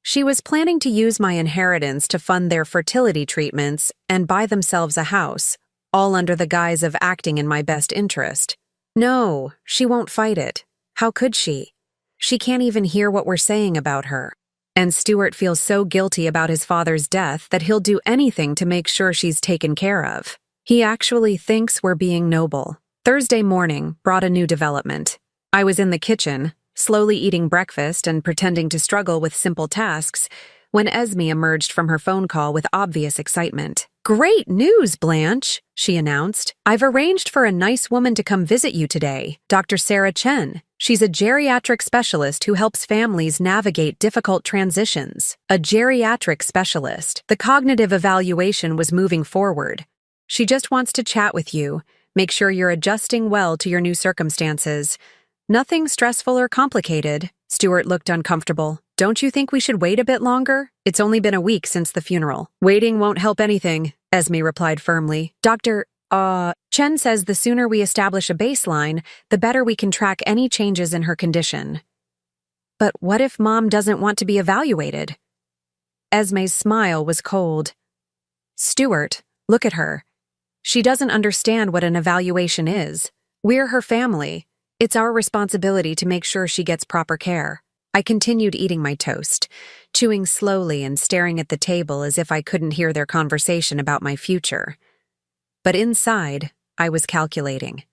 She was planning to use my inheritance to fund their fertility treatments and buy themselves a house, all under the guise of acting in my best interest. No, she won't fight it. How could she? She can't even hear what we're saying about her. And Stuart feels so guilty about his father's death that he'll do anything to make sure she's taken care of. He actually thinks we're being noble. Thursday morning brought a new development. I was in the kitchen, slowly eating breakfast and pretending to struggle with simple tasks, when Esme emerged from her phone call with obvious excitement. "Great news, Blanche," she announced. "I've arranged for a nice woman to come visit you today, Dr. Sarah Chen. She's a geriatric specialist who helps families navigate difficult transitions." A geriatric specialist. The cognitive evaluation was moving forward. "She just wants to chat with you, make sure you're adjusting well to your new circumstances. Nothing stressful or complicated." Stuart looked uncomfortable. "Don't you think we should wait a bit longer? It's only been a week since the funeral." "Waiting won't help anything," Esme replied firmly. "Dr. Chen says the sooner we establish a baseline, the better we can track any changes in her condition." "But what if Mom doesn't want to be evaluated?" Esme's smile was cold. "Stuart, look at her. She doesn't understand what an evaluation is. We're her family. It's our responsibility to make sure she gets proper care." I continued eating my toast, chewing slowly and staring at the table as if I couldn't hear their conversation about my future. But inside, I was calculating.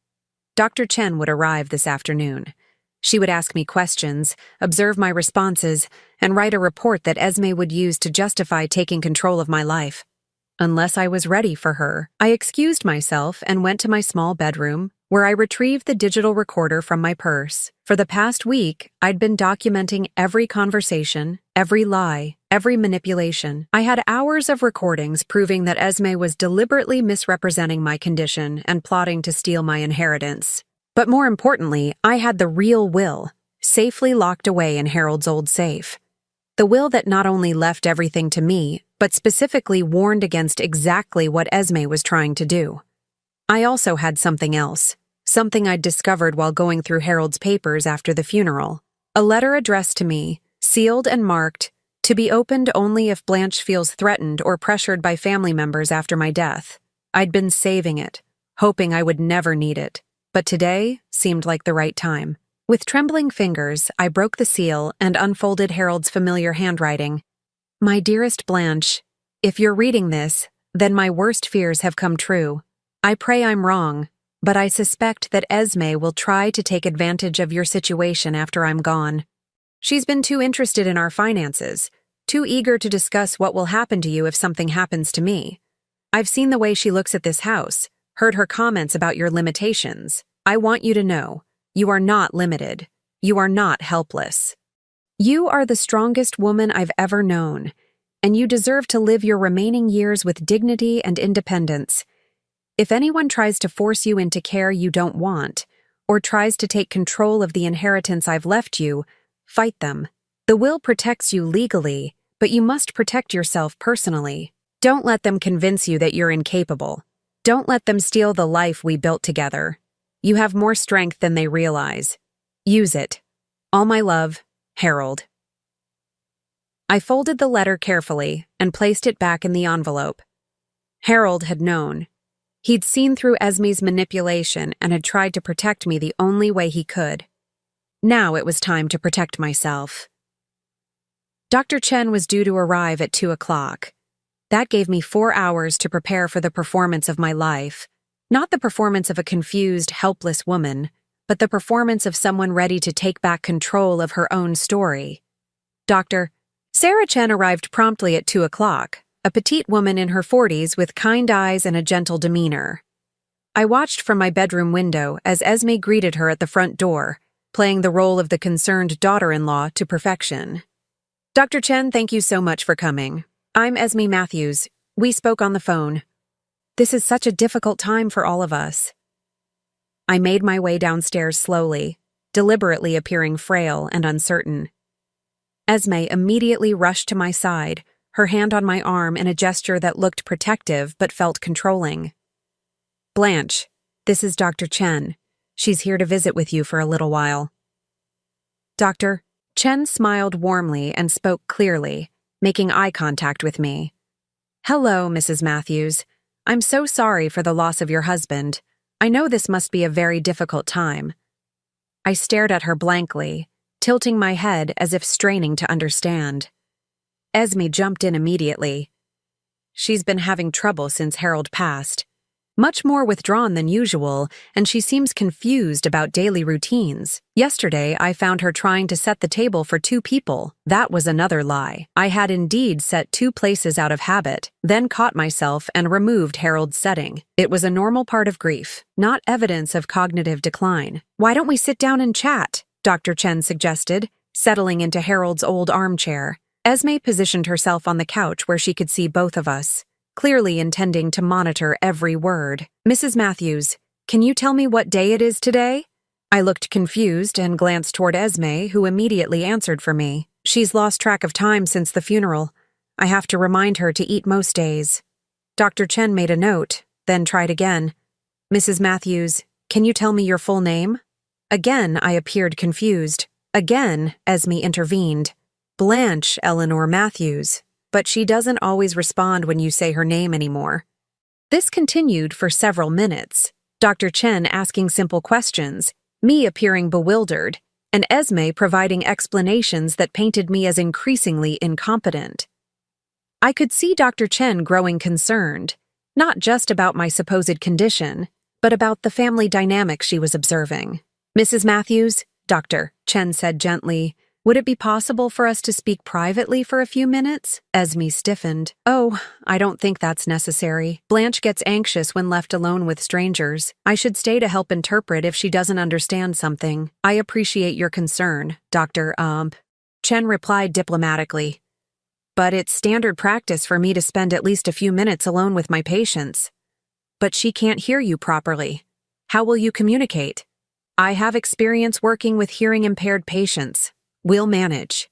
Dr. Chen would arrive this afternoon. She would ask me questions, observe my responses, and write a report that Esme would use to justify taking control of my life. Unless I was ready for her, I excused myself and went to my small bedroom, where I retrieved the digital recorder from my purse. For the past week, I'd been documenting every conversation, every lie, every manipulation. I had hours of recordings proving that Esme was deliberately misrepresenting my condition and plotting to steal my inheritance. But more importantly, I had the real will, safely locked away in Harold's old safe. The will that not only left everything to me, but specifically warned against exactly what Esme was trying to do. I also had something else, something I'd discovered while going through Harold's papers after the funeral. A letter addressed to me, sealed and marked, to be opened only if Blanche feels threatened or pressured by family members after my death. I'd been saving it, hoping I would never need it, but today seemed like the right time. With trembling fingers, I broke the seal and unfolded Harold's familiar handwriting. "My dearest Blanche, if you're reading this, then my worst fears have come true. I pray I'm wrong, but I suspect that Esme will try to take advantage of your situation after I'm gone. She's been too interested in our finances, too eager to discuss what will happen to you if something happens to me. I've seen the way she looks at this house, heard her comments about your limitations. I want you to know, you are not limited. You are not helpless. You are the strongest woman I've ever known, and you deserve to live your remaining years with dignity and independence. If anyone tries to force you into care you don't want, or tries to take control of the inheritance I've left you, fight them. The will protects you legally, but you must protect yourself personally. Don't let them convince you that you're incapable. Don't let them steal the life we built together. You have more strength than they realize. Use it. All my love, Harold." I folded the letter carefully and placed it back in the envelope. Harold had known. He'd seen through Esme's manipulation and had tried to protect me the only way he could. Now it was time to protect myself. Dr. Chen was due to arrive at 2 o'clock. That gave me 4 hours to prepare for the performance of my life. Not the performance of a confused, helpless woman, but the performance of someone ready to take back control of her own story. Dr. Sarah Chen arrived promptly at 2 o'clock, a petite woman in her 40s with kind eyes and a gentle demeanor. I watched from my bedroom window as Esme greeted her at the front door, playing the role of the concerned daughter-in-law to perfection. "Dr. Chen, thank you so much for coming. I'm Esme Matthews. We spoke on the phone. This is such a difficult time for all of us." I made my way downstairs slowly, deliberately appearing frail and uncertain. Esme immediately rushed to my side, her hand on my arm in a gesture that looked protective but felt controlling. "Blanche, this is Dr. Chen. She's here to visit with you for a little while." Dr. Chen smiled warmly and spoke clearly, making eye contact with me. "Hello, Mrs. Matthews. I'm so sorry for the loss of your husband. I know this must be a very difficult time." I stared at her blankly, tilting my head as if straining to understand. Esme jumped in immediately. "She's been having trouble since Harold passed. much more withdrawn than usual, and she seems confused about daily routines. Yesterday, I found her trying to set the table for 2 people. That was another lie. I had indeed set 2 places out of habit, then caught myself and removed Harold's setting. It was a normal part of grief, not evidence of cognitive decline. "Why don't we sit down and chat?" Dr. Chen suggested, settling into Harold's old armchair. Esme positioned herself on the couch where she could see both of us, clearly intending to monitor every word. "Mrs. Matthews, can you tell me what day it is today?" I looked confused and glanced toward Esme, who immediately answered for me. "She's lost track of time since the funeral. I have to remind her to eat most days." Dr. Chen made a note, then tried again. "Mrs. Matthews, can you tell me your full name?" Again, I appeared confused. Again, Esme intervened. "Blanche Eleanor Matthews. But she doesn't always respond when you say her name anymore." This continued for several minutes, Dr. Chen asking simple questions, me appearing bewildered, and Esme providing explanations that painted me as increasingly incompetent. I could see Dr. Chen growing concerned, not just about my supposed condition, but about the family dynamic she was observing. "Mrs. Matthews," Dr. Chen said gently, "would it be possible for us to speak privately for a few minutes?" Esme stiffened. "Oh, I don't think that's necessary. Blanche gets anxious when left alone with strangers. I should stay to help interpret if she doesn't understand something. I appreciate your concern, Dr. Chen replied diplomatically. "But it's standard practice for me to spend at least a few minutes alone with my patients." "But she can't hear you properly. How will you communicate?" "I have experience working with hearing-impaired patients. We'll manage."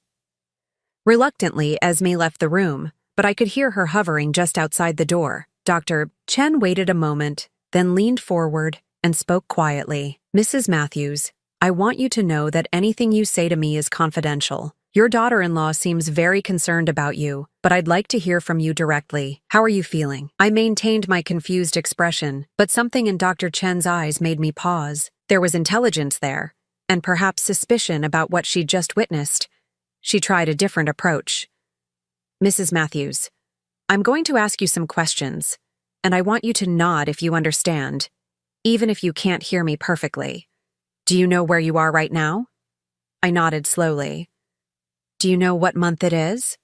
Reluctantly, Esme left the room, but I could hear her hovering just outside the door. Dr. Chen waited a moment, then leaned forward and spoke quietly. "Mrs. Matthews, I want you to know that anything you say to me is confidential. Your daughter-in-law seems very concerned about you, but I'd like to hear from you directly. How are you feeling?" I maintained my confused expression, but something in Dr. Chen's eyes made me pause. There was intelligence there, and perhaps suspicion about what she'd just witnessed. She tried a different approach. "Mrs. Matthews, I'm going to ask you some questions, and I want you to nod if you understand, even if you can't hear me perfectly. Do you know where you are right now?" I nodded slowly. "Do you know what month it is?"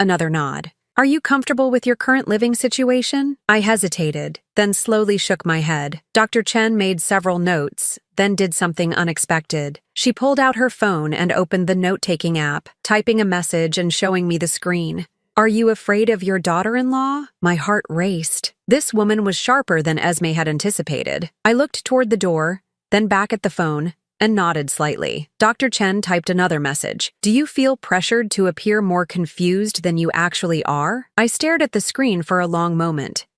Another nod. "Are you comfortable with your current living situation?" I hesitated, then slowly shook my head. Dr. Chen made several notes, then did something unexpected. She pulled out her phone and opened the note-taking app, typing a message and showing me the screen. "Are you afraid of your daughter-in-law?" My heart raced. This woman was sharper than Esme had anticipated. I looked toward the door, then back at the phone, and nodded slightly. Dr. Chen typed another message. "Do you feel pressured to appear more confused than you actually are?" I stared at the screen for a long moment.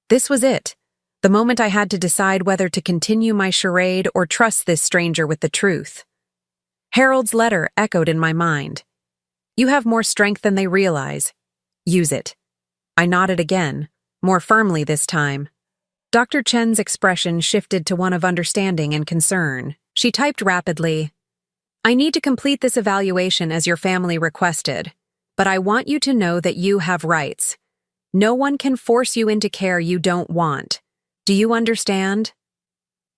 This was it. The moment I had to decide whether to continue my charade or trust this stranger with the truth. Harold's letter echoed in my mind. "You have more strength than they realize. Use it." I nodded again, more firmly this time. Dr. Chen's expression shifted to one of understanding and concern. She typed rapidly, "I need to complete this evaluation as your family requested, but I want you to know that you have rights. No one can force you into care you don't want. Do you understand?"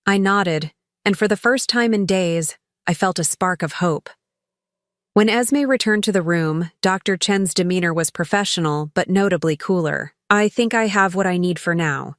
I nodded, and for the first time in days, I felt a spark of hope. When Esme returned to the room, Dr. Chen's demeanor was professional but notably cooler. "I think I have what I need for now.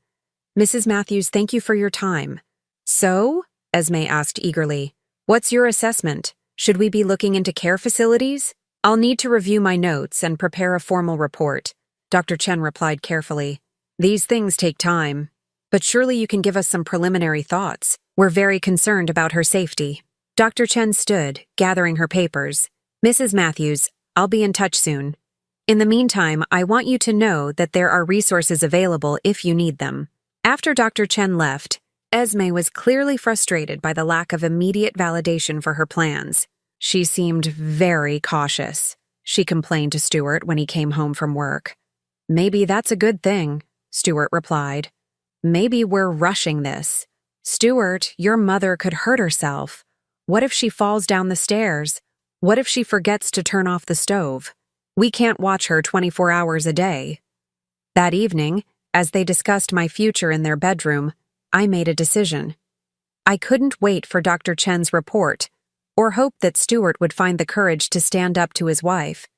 Mrs. Matthews, thank you for your time." "So?" Esme asked eagerly. "What's your assessment? Should we be looking into care facilities?" "I'll need to review my notes and prepare a formal report," Dr. Chen replied carefully. "These things take time, but surely you can give us some preliminary thoughts. We're very concerned about her safety." Dr. Chen stood, gathering her papers. "Mrs. Matthews, I'll be in touch soon. In the meantime, I want you to know that there are resources available if you need them." After Dr. Chen left, Esme was clearly frustrated by the lack of immediate validation for her plans. She seemed very cautious, she complained to Stuart when he came home from work. "Maybe that's a good thing," Stuart replied. "Maybe we're rushing this. Stuart, your mother could hurt herself. What if she falls down the stairs? What if she forgets to turn off the stove? We can't watch her 24 hours a day." That evening, As they discussed my future in their bedroom, I made a decision. I couldn't wait for Dr. Chen's report, or hope that Stuart would find the courage to stand up to his wife.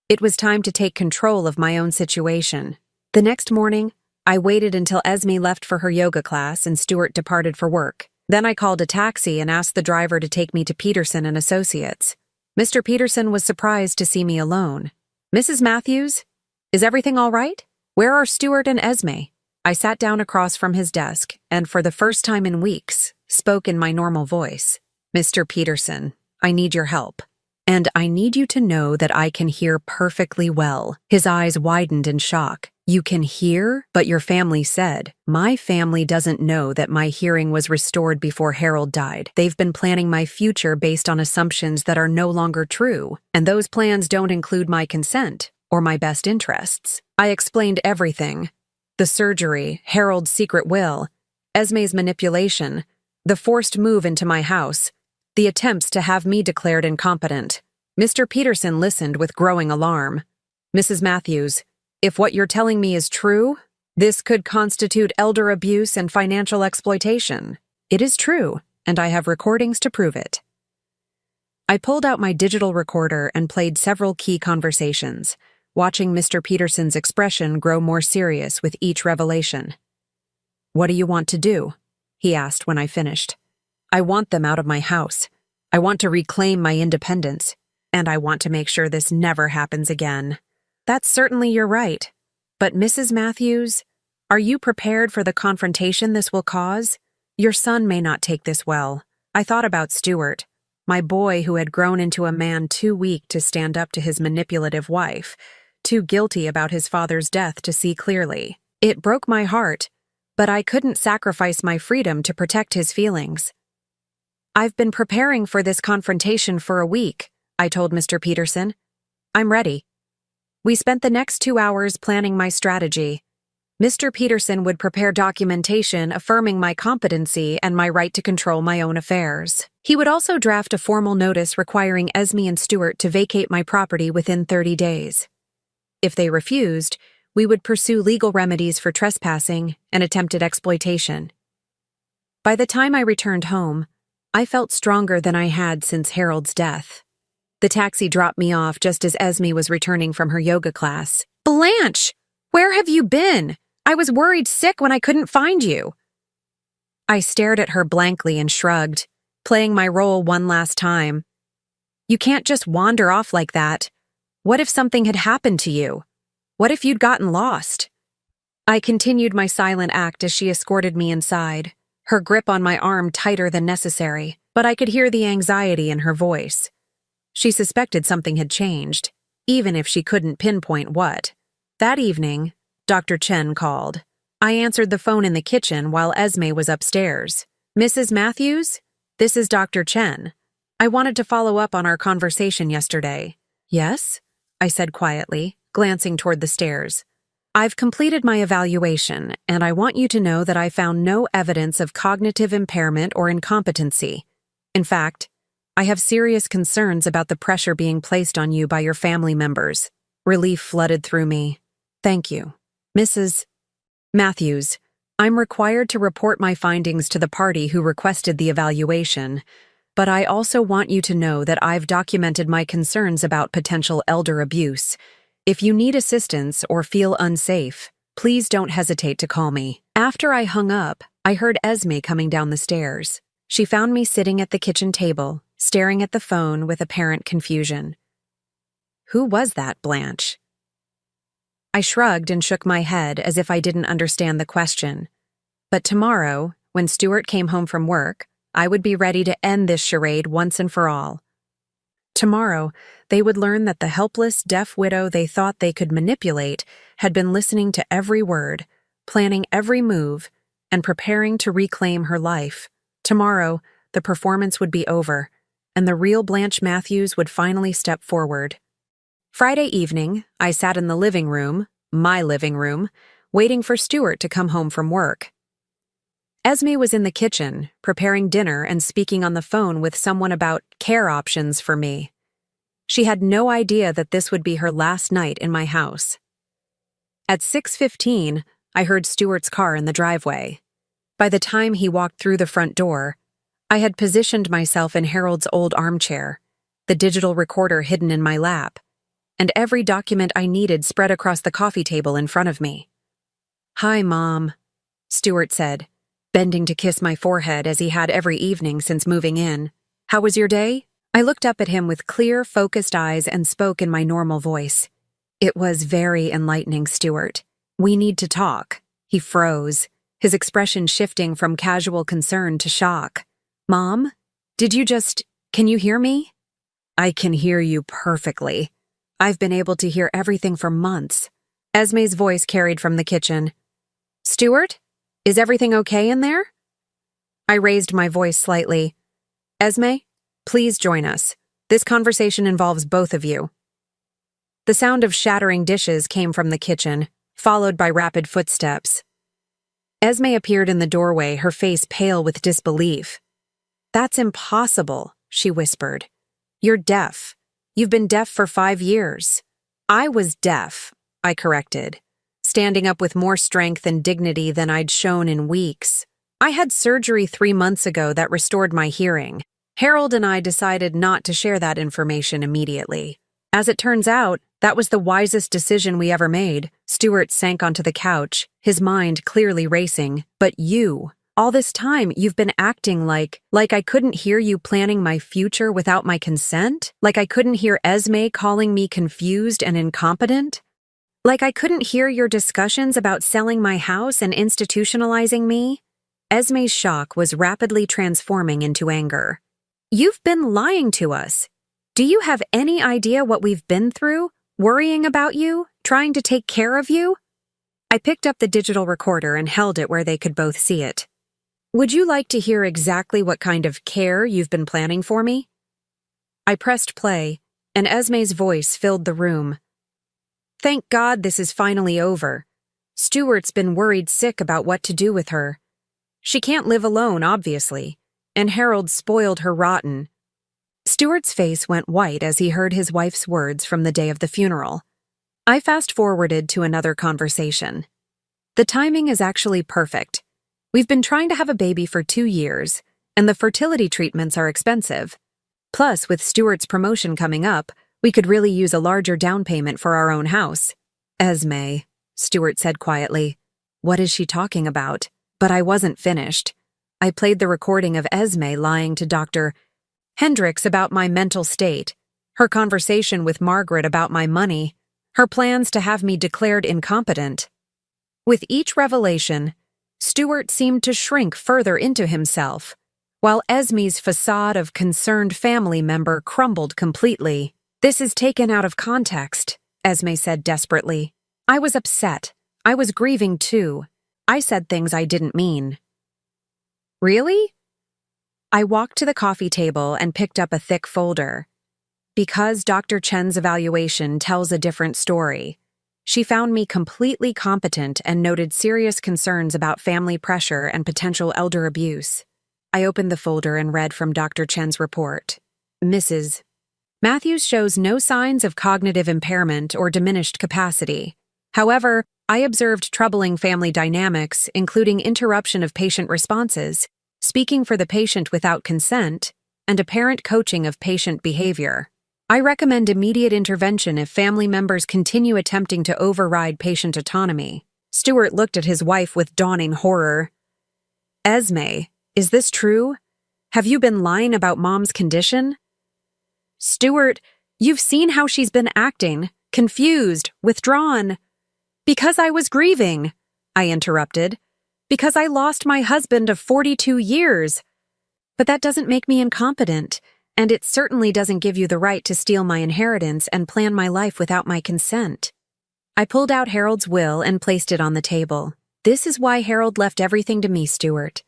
It was time to take control of my own situation. The next morning, I waited until Esme left for her yoga class and Stuart departed for work. Then I called a taxi and asked the driver to take me to Peterson and Associates. Mr. Peterson was surprised to see me alone. "Mrs. Matthews, is everything all right? Where are Stuart and Esme?" I sat down across from his desk and, for the first time in weeks, spoke in my normal voice. "Mr. Peterson, I need your help. And I need you to know that I can hear perfectly well." His eyes widened in shock. "You can hear? But your family said." "My family doesn't know that my hearing was restored before Harold died. They've been planning my future based on assumptions that are no longer true, and those plans don't include my consent or my best interests." I explained everything. The surgery, Harold's secret will, Esme's manipulation, the forced move into my house, the attempts to have me declared incompetent. Mr. Peterson listened with growing alarm. "Mrs. Matthews, if what you're telling me is true, this could constitute elder abuse and financial exploitation." "It is true, and I have recordings to prove it." I pulled out my digital recorder and played several key conversations, watching Mr. Peterson's expression grow more serious with each revelation. "What do you want to do?" he asked when I finished. "I want them out of my house. I want to reclaim my independence, and I want to make sure this never happens again." "That's certainly your right. But Mrs. Matthews, are you prepared for the confrontation this will cause? Your son may not take this well." I thought about Stuart, my boy who had grown into a man too weak to stand up to his manipulative wife, too guilty about his father's death to see clearly. It broke my heart, but I couldn't sacrifice my freedom to protect his feelings. "I've been preparing for this confrontation for a week," I told Mr. Peterson. "I'm ready." We spent the next 2 hours planning my strategy. Mr. Peterson would prepare documentation affirming my competency and my right to control my own affairs. He would also draft a formal notice requiring Esme and Stuart to vacate my property within 30 days. If they refused, we would pursue legal remedies for trespassing and attempted exploitation. By the time I returned home, I felt stronger than I had since Harold's death. The taxi dropped me off just as Esme was returning from her yoga class. "Blanche, where have you been? I was worried sick when I couldn't find you." I stared at her blankly and shrugged, playing my role one last time. "You can't just wander off like that. What if something had happened to you? What if you'd gotten lost?" I continued my silent act as she escorted me inside, her grip on my arm tighter than necessary, but I could hear the anxiety in her voice. She suspected something had changed, even if she couldn't pinpoint what. That evening, Dr. Chen called. I answered the phone in the kitchen while Esme was upstairs. "Mrs. Matthews, this is Dr. Chen. I wanted to follow up on our conversation yesterday." "Yes?" I said quietly, glancing toward the stairs. "I've completed my evaluation, and I want you to know that I found no evidence of cognitive impairment or incompetency. In fact, I have serious concerns about the pressure being placed on you by your family members." Relief flooded through me. "Thank you. Mrs. Matthews, I'm required to report my findings to the party who requested the evaluation, but I also want you to know that I've documented my concerns about potential elder abuse. If you need assistance or feel unsafe, please don't hesitate to call me." After I hung up, I heard Esme coming down the stairs. She found me sitting at the kitchen table, staring at the phone with apparent confusion. "Who was that, Blanche?" I shrugged and shook my head as if I didn't understand the question. But tomorrow, when Stuart came home from work, I would be ready to end this charade once and for all. Tomorrow, they would learn that the helpless, deaf widow they thought they could manipulate had been listening to every word, planning every move, and preparing to reclaim her life. Tomorrow, the performance would be over, and the real Blanche Matthews would finally step forward. Friday evening, I sat in the living room, my living room, waiting for Stuart to come home from work. Esme was in the kitchen, preparing dinner and speaking on the phone with someone about care options for me. She had no idea that this would be her last night in my house. At 6:15, I heard Stuart's car in the driveway. By the time he walked through the front door, I had positioned myself in Harold's old armchair, the digital recorder hidden in my lap, and every document I needed spread across the coffee table in front of me. "Hi, Mom," Stuart said, bending to kiss my forehead as he had every evening since moving in. "How was your day?" I looked up at him with clear, focused eyes and spoke in my normal voice. "It was very enlightening, Stuart. We need to talk." He froze, his expression shifting from casual concern to shock. "Mom, can you hear me?" "I can hear you perfectly. I've been able to hear everything for months." Esme's voice carried from the kitchen. "Stuart, is everything okay in there?" I raised my voice slightly. "Esme, please join us. This conversation involves both of you." The sound of shattering dishes came from the kitchen, followed by rapid footsteps. Esme appeared in the doorway, her face pale with disbelief. "That's impossible," she whispered. "You're deaf. You've been deaf for 5 years." "I was deaf," I corrected, standing up with more strength and dignity than I'd shown in weeks. "I had surgery 3 months ago that restored my hearing." Harold and I decided not to share that information immediately. As it turns out, that was the wisest decision we ever made. Stuart sank onto the couch, his mind clearly racing. "But you, all this time you've been acting like I couldn't hear you planning my future without my consent? Like I couldn't hear Esme calling me confused and incompetent? Like I couldn't hear your discussions about selling my house and institutionalizing me?" Esme's shock was rapidly transforming into anger. "You've been lying to us. Do you have any idea what we've been through? Worrying about you? Trying to take care of you?" I picked up the digital recorder and held it where they could both see it. "Would you like to hear exactly what kind of care you've been planning for me?" I pressed play, and Esme's voice filled the room. "Thank God this is finally over. Stuart's been worried sick about what to do with her. She can't live alone, obviously, and Harold spoiled her rotten." Stuart's face went white as he heard his wife's words from the day of the funeral. I fast-forwarded to another conversation. "The timing is actually perfect. We've been trying to have a baby for 2 years, and the fertility treatments are expensive. Plus, with Stuart's promotion coming up, we could really use a larger down payment for our own house." "Esme," Stuart said quietly. "What is she talking about?" But I wasn't finished. I played the recording of Esme lying to Dr. Hendricks about my mental state, her conversation with Margaret about my money, her plans to have me declared incompetent. With each revelation, Stuart seemed to shrink further into himself, while Esme's facade of concerned family member crumbled completely. "This is taken out of context," Esme said desperately. "I was upset. I was grieving too. I said things I didn't mean." "Really?" I walked to the coffee table and picked up a thick folder. "Because Dr. Chen's evaluation tells a different story. She found me completely competent and noted serious concerns about family pressure and potential elder abuse." I opened the folder and read from Dr. Chen's report. "Mrs. Matthews shows no signs of cognitive impairment or diminished capacity. However, I observed troubling family dynamics, including interruption of patient responses, speaking for the patient without consent, and apparent coaching of patient behavior. I recommend immediate intervention if family members continue attempting to override patient autonomy." Stuart looked at his wife with dawning horror. "Esme, is this true? Have you been lying about Mom's condition?" "Stuart, you've seen how she's been acting, confused, withdrawn." "Because I was grieving," I interrupted. "Because I lost my husband of 42 years. But that doesn't make me incompetent, and it certainly doesn't give you the right to steal my inheritance and plan my life without my consent." I pulled out Harold's will and placed it on the table. "This is why Harold left everything to me, Stuart.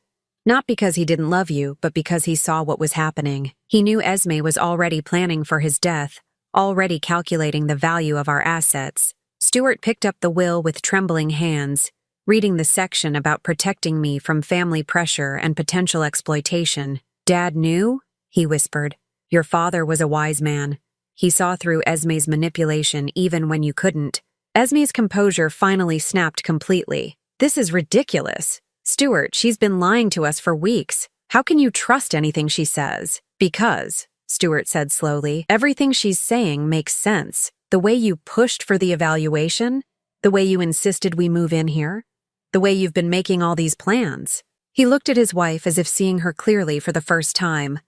Not because he didn't love you, but because he saw what was happening. He knew Esme was already planning for his death, already calculating the value of our assets." Stuart picked up the will with trembling hands, reading the section about protecting me from family pressure and potential exploitation. "Dad knew?" he whispered. "Your father was a wise man. He saw through Esme's manipulation even when you couldn't." Esme's composure finally snapped completely. This is ridiculous. Stuart, she's been lying to us for weeks. How can you trust anything she says? Because, Stuart said slowly, everything she's saying makes sense. The way you pushed for the evaluation, the way you insisted we move in here, the way you've been making all these plans. He looked at his wife as if seeing her clearly for the first time.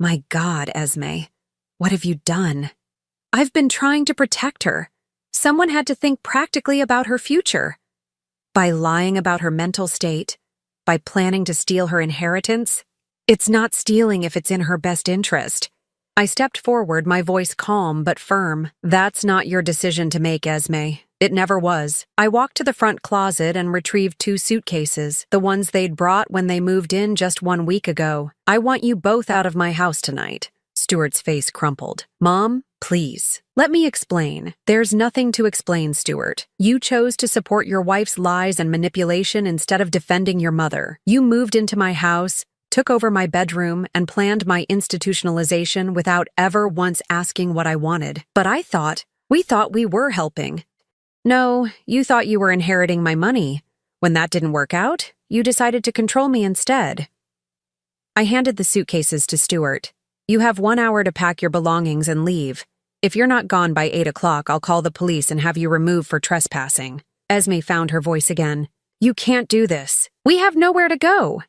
My God, Esme, what have you done? I've been trying to protect her. Someone had to think practically about her future. By lying about her mental state, by planning to steal her inheritance, it's not stealing if it's in her best interest. I stepped forward, my voice calm but firm. That's not your decision to make, Esme. It never was. I walked to the front closet and retrieved 2 suitcases, the ones they'd brought when they moved in just 1 week ago. I want you both out of my house tonight. Stuart's face crumpled. Mom, please. Let me explain. There's nothing to explain, Stuart. You chose to support your wife's lies and manipulation instead of defending your mother. You moved into my house, took over my bedroom, and planned my institutionalization without ever once asking what I wanted. But we thought we were helping. No, you thought you were inheriting my money. When that didn't work out, you decided to control me instead. I handed the suitcases to Stuart. You have 1 hour to pack your belongings and leave. If you're not gone by 8 o'clock, I'll call the police and have you removed for trespassing. Esme found her voice again. You can't do this. We have nowhere to go.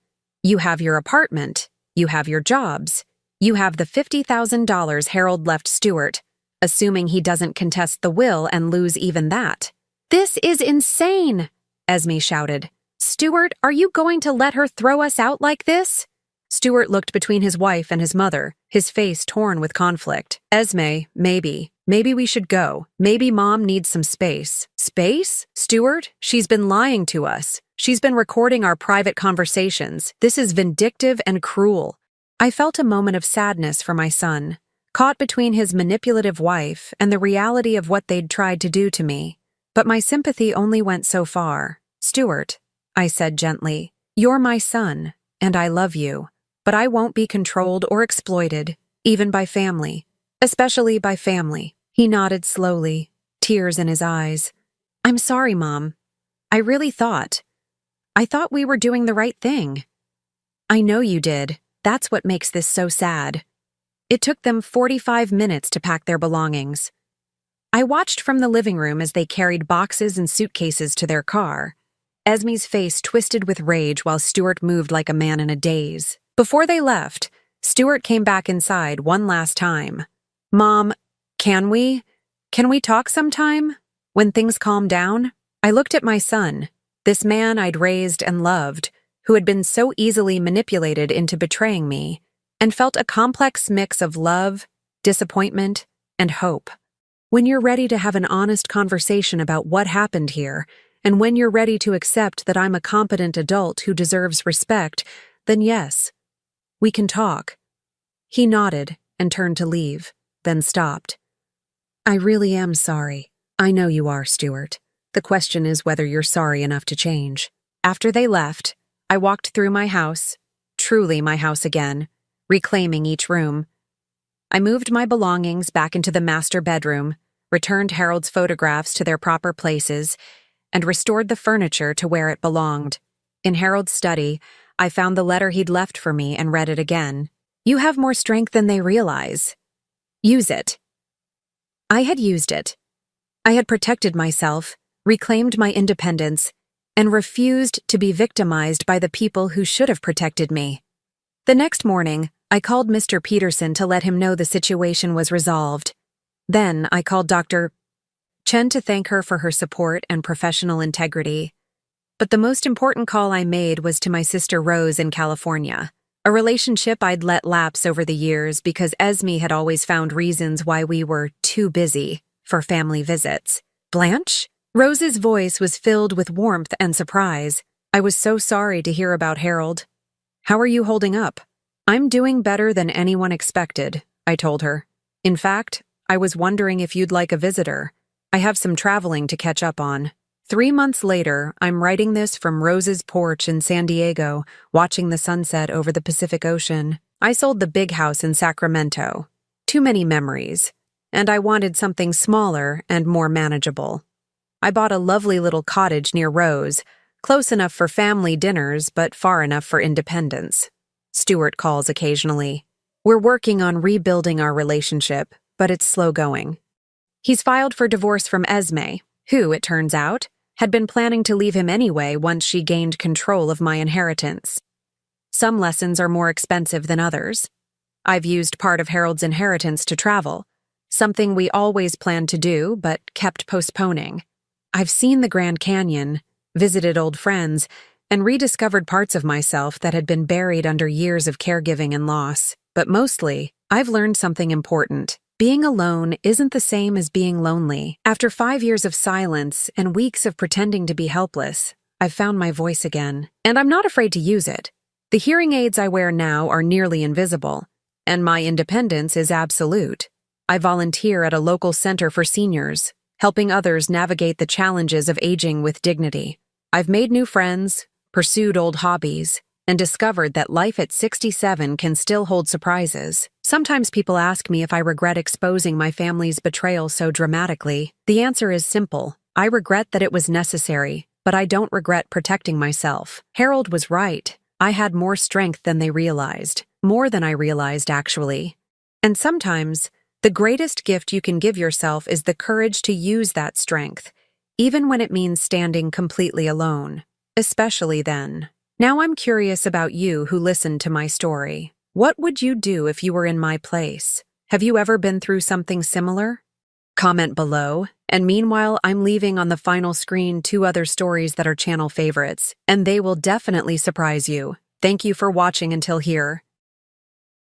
You have your apartment. You have your jobs. You have the $50,000 Harold left Stuart, assuming he doesn't contest the will and lose even that. This is insane, Esme shouted. Stuart, are you going to let her throw us out like this? Stuart looked between his wife and his mother, his face torn with conflict. Esme, maybe we should go. Maybe Mom needs some space. Space? Stuart, she's been lying to us. She's been recording our private conversations. This is vindictive and cruel. I felt a moment of sadness for my son, caught between his manipulative wife and the reality of what they'd tried to do to me. But my sympathy only went so far. Stuart, I said gently, you're my son, and I love you. But I won't be controlled or exploited, even by family, especially by family. He nodded slowly, tears in his eyes. I'm sorry, Mom. I thought we were doing the right thing. I know you did. That's what makes this so sad. It took them 45 minutes to pack their belongings. I watched from the living room as they carried boxes and suitcases to their car. Esme's face twisted with rage while Stuart moved like a man in a daze. Before they left, Stuart came back inside one last time. Mom, can we talk sometime? When things calm down? I looked at my son, this man I'd raised and loved, who had been so easily manipulated into betraying me, and felt a complex mix of love, disappointment, and hope. When you're ready to have an honest conversation about what happened here, and when you're ready to accept that I'm a competent adult who deserves respect, then yes, we can talk. He nodded and turned to leave, then stopped. I really am sorry. I know you are, Stuart. The question is whether you're sorry enough to change. After they left, I walked through my house, truly my house again, reclaiming each room. I moved my belongings back into the master bedroom, returned Harold's photographs to their proper places, and restored the furniture to where it belonged. In Harold's study, I found the letter he'd left for me and read it again. You have more strength than they realize. Use it. I had used it. I had protected myself, reclaimed my independence, and refused to be victimized by the people who should have protected me. The next morning, I called Mr. Peterson to let him know the situation was resolved. Then I called Dr. Chen to thank her for her support and professional integrity. But the most important call I made was to my sister Rose in California, a relationship I'd let lapse over the years because Esme had always found reasons why we were too busy for family visits. Blanche? Rose's voice was filled with warmth and surprise. I was so sorry to hear about Harold. How are you holding up? I'm doing better than anyone expected, I told her. In fact, I was wondering if you'd like a visitor. I have some traveling to catch up on. 3 months later, I'm writing this from Rose's porch in San Diego, watching the sunset over the Pacific Ocean. I sold the big house in Sacramento. Too many memories. And I wanted something smaller and more manageable. I bought a lovely little cottage near Rose, Close enough for family dinners, but far enough for independence. Stuart calls occasionally. We're working on rebuilding our relationship, but it's slow going. He's filed for divorce from Esme, who, it turns out, had been planning to leave him anyway once she gained control of my inheritance. Some lessons are more expensive than others. I've used part of Harold's inheritance to travel, something we always planned to do but kept postponing. I've seen the Grand Canyon, visited old friends, and rediscovered parts of myself that had been buried under years of caregiving and loss. But mostly, I've learned something important. Being alone isn't the same as being lonely. After 5 years of silence and weeks of pretending to be helpless, I've found my voice again, and I'm not afraid to use it. The hearing aids I wear now are nearly invisible, and my independence is absolute. I volunteer at a local center for seniors, helping others navigate the challenges of aging with dignity. I've made new friends, pursued old hobbies, and discovered that life at 67 can still hold surprises. Sometimes people ask me if I regret exposing my family's betrayal so dramatically. The answer is simple. I regret that it was necessary, but I don't regret protecting myself. Harold was right. I had more strength than they realized. More than I realized, actually. And sometimes, the greatest gift you can give yourself is the courage to use that strength, even when it means standing completely alone. Especially then. Now I'm curious about you who listened to my story. What would you do if you were in my place? Have you ever been through something similar? Comment below, and meanwhile I'm leaving on the final screen 2 other stories that are channel favorites, and they will definitely surprise you. Thank you for watching until here.